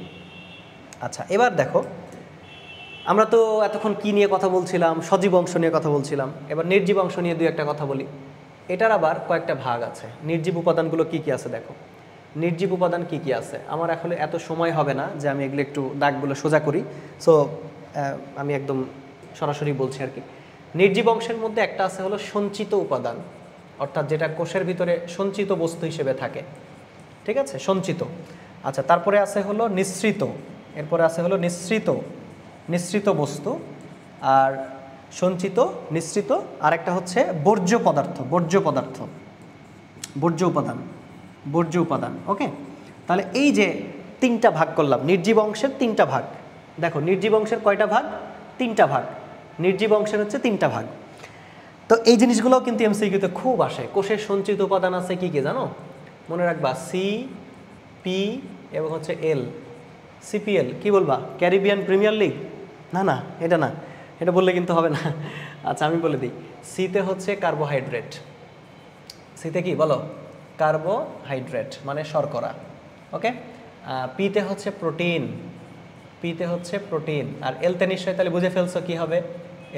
আচ্ছা, এবার দেখো, আমরা তো এতক্ষণ কি নিয়ে কথা বলছিলাম? সজীব অংশ নিয়ে কথা বলছিলাম। এবার নির্জীব অংশ নিয়ে দুই একটা কথা বলি। এটার আবার কয়েকটা ভাগ আছে। নির্জীব উপাদানগুলো কি কি আছে দেখো। নির্জীব উপাদান কি কি আছে, আমার আসলে এত সময় হবে না যে আমি এগুলো একটু দাগগুলো সোজা করি, সো আমি একদম সরাসরি বলছি আর কি। নির্জীব অংশের মধ্যে একটা আছে হলো সঞ্চিত উপাদান, অর্থাৎ যেটা কোষের ভিতরে সঞ্চিত বস্তু হিসেবে থাকে। ঠিক আছে, সঞ্চিত। আচ্ছা, তারপরে আছে হলো নিঃসৃত, এরপরে আছে হলো নিঃসৃত বস্তু, আর সঞ্চিত, নিঃসৃত, আর একটা হচ্ছে বর্জ্য উপাদান। ওকে, তাহলে এই যে তিনটা ভাগ করলাম, নির্জীব অংশের তিনটা ভাগ। দেখো, নির্জীব অংশের কয়টা ভাগ? তিনটা ভাগ। নির্জীব অংশের হচ্ছে তিনটা ভাগ। তো এই জিনিসগুলোও কিন্তু এমসিকিউতে খুব আসে। কোষের সঞ্চিত উপাদান আছে কি কি জানো? মনে রাখবা, সি, পি এবং হচ্ছে এল। সিপিএল কি বলবা? Caribbean premier league? না না, এটা না, এটা বললে কিন্তু হবে না। আচ্ছা, আমি বলে দিই, সিতে হচ্ছে কার্বোহাইড্রেট। সিতে কি বলো? কার্বোহাইড্রেট মানে শর্করা। ওকে, পিতে হচ্ছে প্রোটিন, আর এলতে নিশ্চয়ই তাহলে বুঝে ফেলছো কি হবে?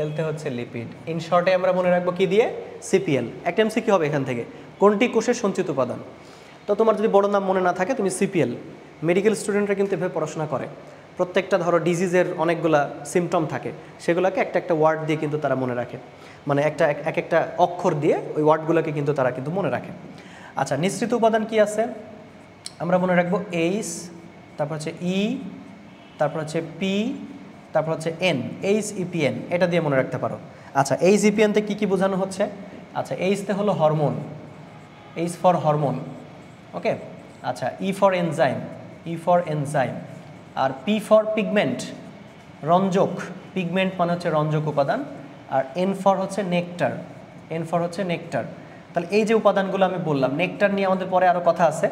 এলতে হচ্ছে লিপিড। ইন শর্টে আমরা মনে রাখবো কি দিয়ে? সিপিএল। একটা এমসিকিউ হবে এখান থেকে, কোনটি কোষের সঞ্চিত উপাদান। তো তোমার যদি বড় নাম মনে না থাকে, তুমি সিপিএল। মেডিকেল স্টুডেন্টরা কিন্তু এভাবে পড়াশোনা করে। প্রত্যেকটা ধরো ডিজিজের অনেকগুলা সিমটম থাকে, সেগুলোকে একটা একটা ওয়ার্ড দিয়ে কিন্তু তারা মনে রাখে, মানে এক একটা অক্ষর দিয়ে ওই ওয়ার্ডগুলোকে কিন্তু তারা কিন্তু মনে রাখে। আচ্ছা, নিঃসৃত উপাদান কি আছে? আমরা মনে রাখবো এইচ, তারপর হচ্ছে ই, তারপর হচ্ছে পি, তারপর হচ্ছে এন, HEPN, এটা দিয়ে মনে রাখতে পারো। আচ্ছা, HEPNতে কী কী বোঝানো হচ্ছে? আচ্ছা, এইচতে হলো hormone, H for hormone. Okay, আচ্ছা, E for enzyme, E for enzyme, আর পি ফর পিগমেন্ট, রঞ্জক, পিগমেন্ট মানে হচ্ছে রঞ্জক উপাদান, আর এন ফর হচ্ছে নেকটার, এন ফর হচ্ছে নেকটার। তাহলে এই যে উপাদানগুলো আমি বললাম, নেকটার নিয়ে আমাদের পরে আরও কথা আছে,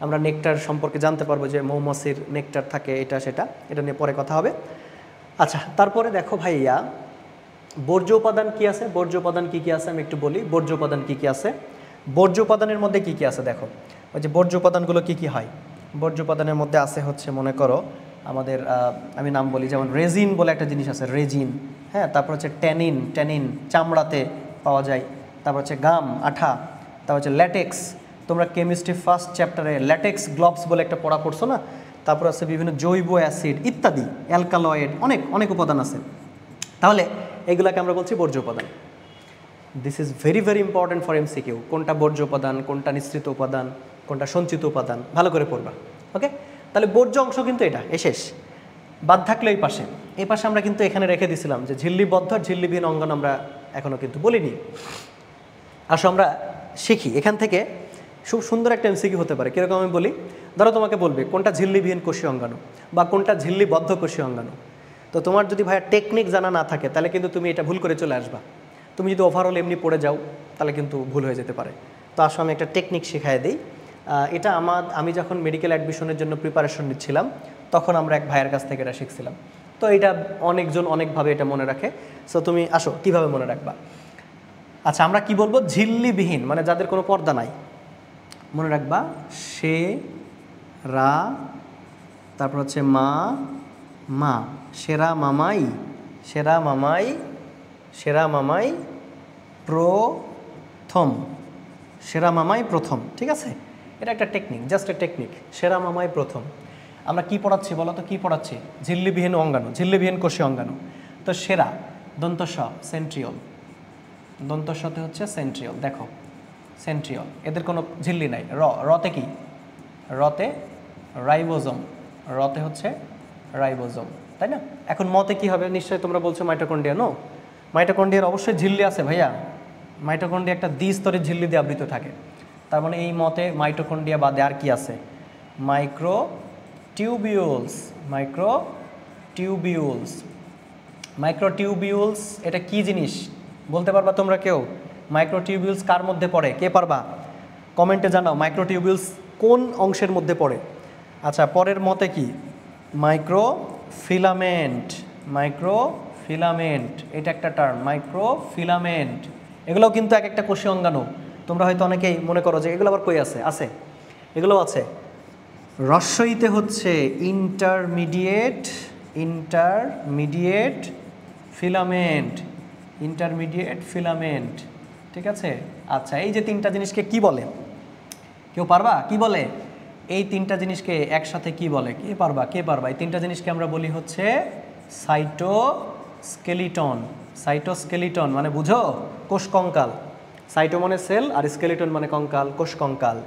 আমরা নেকটার সম্পর্কে জানতে পারবো যে মৌমাছির নেকটার থাকে এটা সেটা, এটা নিয়ে পরে কথা হবে। আচ্ছা, তারপরে দেখো ভাইয়া বর্জ্য উপাদান কি আছে, বর্জ্য উপাদান কি কি আছে আমি একটু বলি। বর্জ্য উপাদান কি কি আছে, বর্জ্য উপাদানের মধ্যে কি কি আছে দেখো, ওই যে বর্জ্য উপাদানগুলো কি কি হয়। বর্জ্য উপাদানের মধ্যে আছে হচ্ছে মনে করো আমাদের আমি নাম বলি, যেমন রেজিন বলে একটা জিনিস আছে, রেজিন, হ্যাঁ, তারপর হচ্ছে ট্যানিন, ট্যানিন চামড়াতে পাওয়া যায়, তারপর হচ্ছে গাম, আঠা, তারপর হচ্ছে ল্যাটেক্স, তোমরা কেমিস্ট্রি ফার্স্ট চ্যাপ্টারে ল্যাটেক্স গ্লোভস বলে একটা পড়া পড়ছো না, তারপর আছে বিভিন্ন জৈব অ্যাসিড ইত্যাদি, অ্যালকালয়েড, অনেক অনেক উপাদান আছে। তাহলে এগুলাকে আমরা বলছি বর্জ্য উপাদান। This is very very important for MCQ, কোনটা বর্জ্য উপাদান, কোনটা নিঃসৃত উপাদান, কোনটা সঞ্চিত উপাদান, ভালো করে পড়বা। ওকে, তাহলে বর্জ্য অংশ কিন্তু এটা শেষ, বাদ থাকলে এই পাশে, এই পাশে আমরা কিন্তু এখানে রেখে দিয়েছিলাম যে ঝিল্লিবদ্ধ আর ঝিল্লিবিহীন অঙ্গাণু আমরা এখনও কিন্তু বলিনি। আসো আমরা শিখি এখান থেকে, খুব সুন্দর একটা এমসিকিউ হতে পারে। কীরকম আমি বলি, ধরো তোমাকে বলবে কোনটা ঝিল্লিবিহীন কোষীয় অঙ্গাণু বা কোনটা ঝিল্লিবদ্ধ কোষীয় অঙ্গাণু। তো তোমার যদি ভাইয়া টেকনিক জানা না থাকে তাহলে কিন্তু তুমি এটা ভুল করে চলে আসবা। তুমি যদি ওভারঅল এমনি পড়ে যাও তাহলে কিন্তু ভুল হয়ে যেতে পারে। তো আসলে আমি একটা টেকনিক শেখাই দিই। এটা আমি যখন মেডিকেল অ্যাডমিশনের জন্য প্রিপারেশন নিচ্ছিলাম তখন আমরা এক ভাইয়ের কাছ থেকে এটা শিখছিলাম। তো এটা অনেকজন অনেকভাবে এটা মনে রাখে। সো তুমি আসো কীভাবে মনে রাখবা। আচ্ছা, আমরা কি বলবো, ঝিল্লিবিহীন মানে যাদের কোনো পর্দা নাই, মনে রাখবা সে রা, তারপর হচ্ছে মা, মা, সেরা মামাই, সেরা মামাই, সেরা মামাই প্রথম, সেরা মামাই প্রথম। ঠিক আছে, এটা একটা টেকনিক, জাস্ট এ টেকনিক, সেরা মামাই প্রথম। আমরা কি পড়াচ্ছি বলো তো, কি পড়াচ্ছি? ঝিল্লিবিহীন অঙ্গাণু, ঝিল্লিবিহীন কোষীয় অঙ্গাণু। তো সেরা দন্তস সেন্ট্রিওল, দন্তস্বতে হচ্ছে সেন্ট্রিওল, দেখো সেন্ট্রিওল, এদের কোনো ঝিল্লি নাই। রতে কি, রতে রাইবোজোম, রতে হচ্ছে রাইবোজোম, তাই না? এখন মতে কি হবে, নিশ্চয়ই তোমরা বলছো মাইটোকন্ড্রিয়া। নো, মাইটোকন্ড্রিয়ার অবশ্যই ঝিল্লি আছে ভাইয়া। মাইটোকন্ড্রিয়া একটা দ্বিস্তরের ঝিল্লি দিয়ে আবৃত থাকে। তার মানে এই মতে মাইটোকন্ড্রিয়া বাদে আর কি আছে? মাইক্রোটিউবিউলস, মাইক্রোটিউবিউলস, মাইক্রোটিউবিউলস এটা কি জিনিস বলতে পারবা তোমরা কেউ? মাইক্রোটিউবিউলস কার মধ্যে পড়ে, কে পারবা? কমেন্টে জানাও মাইক্রোটিউবিউলস কোন অংশের মধ্যে পড়ে। আচ্ছা, পরের মতে কি? মাইক্রোফিলামেন্ট, মাইক্রোফিলামেন্ট এটা একটা টার্ম, মাইক্রোফিলামেন্ট। এগুলোও কিন্তু এক একটা কোষীয় অঙ্গাণু। তোমরা হয়তো অনেকেই মনে করো যে এগুলো আবার কই আছে, আছে, এগুলোও আছে। রস্বইতে হচ্ছে intermediate, intermediate filament, intermediate filament. ঠিক আছে। আচ্ছা, এই যে তিনটা জিনিসকে কি বলে, কেউ পারবা? কি বলে এই তিনটা জিনিসকে একসাথে কি বলে? কে পারবা, কে পারবা? এই তিনটা জিনিসকে আমরা বলি হচ্ছে সাইটোস্কেলিটন। সাইটোস্কেলিটন মানে বুঝো, কোষ কঙ্কাল। সাইটো মানে সেল আর স্কেলিটন মানে কঙ্কাল, কোষ কঙ্কাল।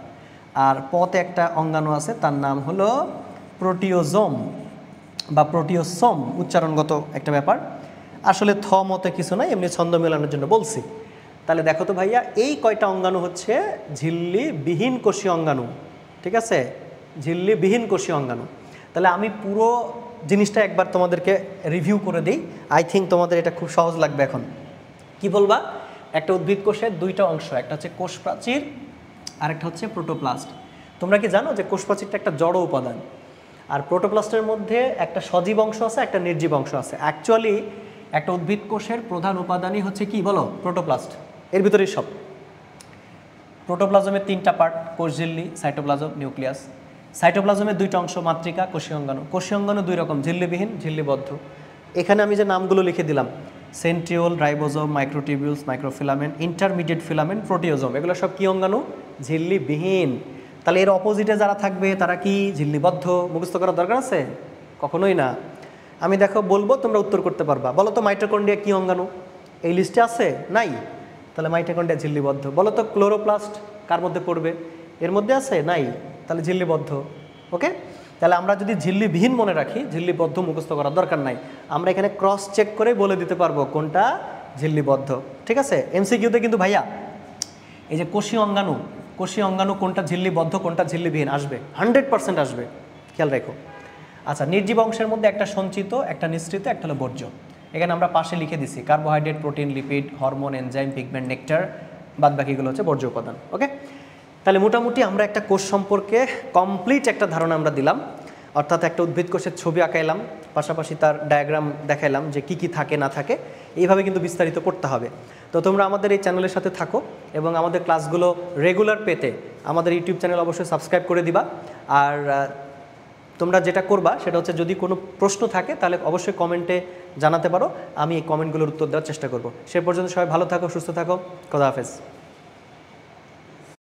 আর পথে একটা অঙ্গাণু আছে তার নাম হলো প্রোটিওজোম বা প্রোটিওসোম, উচ্চারণগত একটা ব্যাপার। আসলে থ মতে কিছু নাই, এমনি ছন্দ মেলানোর জন্য বলছি। তাহলে দেখো তো ভাইয়া, এই কয়টা অঙ্গাণু হচ্ছে ঝিল্লিবিহীন কোষীয় অঙ্গাণু। ঠিক আছে, ঝিল্লিবিহীন কোষীয় অঙ্গাণু। তাহলে আমি পুরো জিনিসটা একবার তোমাদেরকে রিভিউ করে দিই। আই থিঙ্ক তোমাদের এটা খুব সহজ লাগবে। এখন কি বলবা? একটা উদ্ভিদ কোষের দুইটা অংশ, একটা হচ্ছে কোষ প্রাচীর আর একটা হচ্ছে প্রোটোপ্লাস্ট। তোমরা কি জানো যে কোষ প্রাচীরটা একটা জড় উপাদান, আর প্রোটোপ্লাস্টের মধ্যে একটা সজীব অংশ আছে, একটা নির্জীব অংশ আছে। অ্যাকচুয়ালি একটা উদ্ভিদ কোষের প্রধান উপাদানই হচ্ছে কি বলো? প্রোটোপ্লাস্ট। এর ভিতরেই সব। প্রোটোপ্লাজমের তিনটা পার্ট, কোষঝিল্লি, সাইটোপ্লাজম, নিউক্লিয়াস। সাইটোপ্লাজমের দুইটা অংশ, মাতৃকা, কোষীয় অঙ্গাণু। কোষীয় অঙ্গাণু দুই রকম, ঝিল্লিবিহীন, ঝিল্লিবদ্ধ। এখানে আমি যে নামগুলো লিখে দিলাম, centriole, ribosome, microtubules, microfilament, intermediate filament, proteasome, এগুলো সব কি অঙ্গাণু? ঝিল্লিবিহীন। তাহলে এর অপোজিটে যারা থাকবে তারা কি? ঝিল্লিবদ্ধ। মুখস্থ করার দরকার আছে? কখনোই না। আমি দেখো বলবো, তোমরা উত্তর করতে পারবা। বলো তো মাইটোকন্ড্রিয়া কি অঙ্গাণু? এই লিস্টে আছে? নাই। তাহলে মাইটোকন্ড্রিয়া ঝিল্লিবদ্ধ। বলো তো ক্লোরোপ্লাস্ট কার মধ্যে পড়বে? এর মধ্যে আছে? নাই। তাহলে ঝিল্লিবদ্ধ। ওকে, তাহলে আমরা যদি ঝিল্লিবিহীন মনে রাখি, ঝিল্লিবদ্ধ মুখস্থ করার দরকার নাই। আমরা এখানে ক্রস চেক করে বলে দিতে পারবো কোনটা ঝিল্লিবদ্ধ। ঠিক আছে। এমসিকিউতে কিন্তু ভাইয়া এই যে কোষীয় অঙ্গাণু, কোষীয় অঙ্গাণু কোনটা ঝিল্লিবদ্ধ কোনটা ঝিল্লিবিহীন আসবে, 100% আসবে। খেয়াল রেখো। আচ্ছা, নির্জীব অংশের মধ্যে একটা সঞ্চিত, একটা নিঃসৃত, একটা হলো বর্জ্য। এখানে আমরা পাশে লিখে দিছি carbohydrate, protein, lipid, hormone, enzyme, pigment, nectar, বাদ বাকিগুলো হচ্ছে বর্জ্য উপাদান। ওকে, তাহলে মোটামুটি আমরা একটা কোষ সম্পর্কে কমপ্লিট একটা ধারণা আমরা দিলাম, অর্থাৎ একটা উদ্ভিদ কোষের ছবি আঁকাইলাম, পাশাপাশি তার ডায়াগ্রাম দেখাইলাম যে কি কি থাকে না থাকে, এইভাবে কিন্তু বিস্তারিত পড়তে হবে। তো তোমরা আমাদের এই চ্যানেলের সাথে থাকো এবং আমাদের ক্লাসগুলো রেগুলার পেতে আমাদের ইউটিউব চ্যানেল অবশ্যই সাবস্ক্রাইব করে দিবা। আর তোমরা যেটা করবা সেটা হচ্ছে যদি কোনো প্রশ্ন থাকে তাহলে অবশ্যই কমেন্টে জানাতে পারো, আমি এই কমেন্টগুলোর উত্তর দেওয়ার চেষ্টা করব। সে পর্যন্ত সবাই ভালো থাকো, সুস্থ থাকো, খোদা হাফেজ।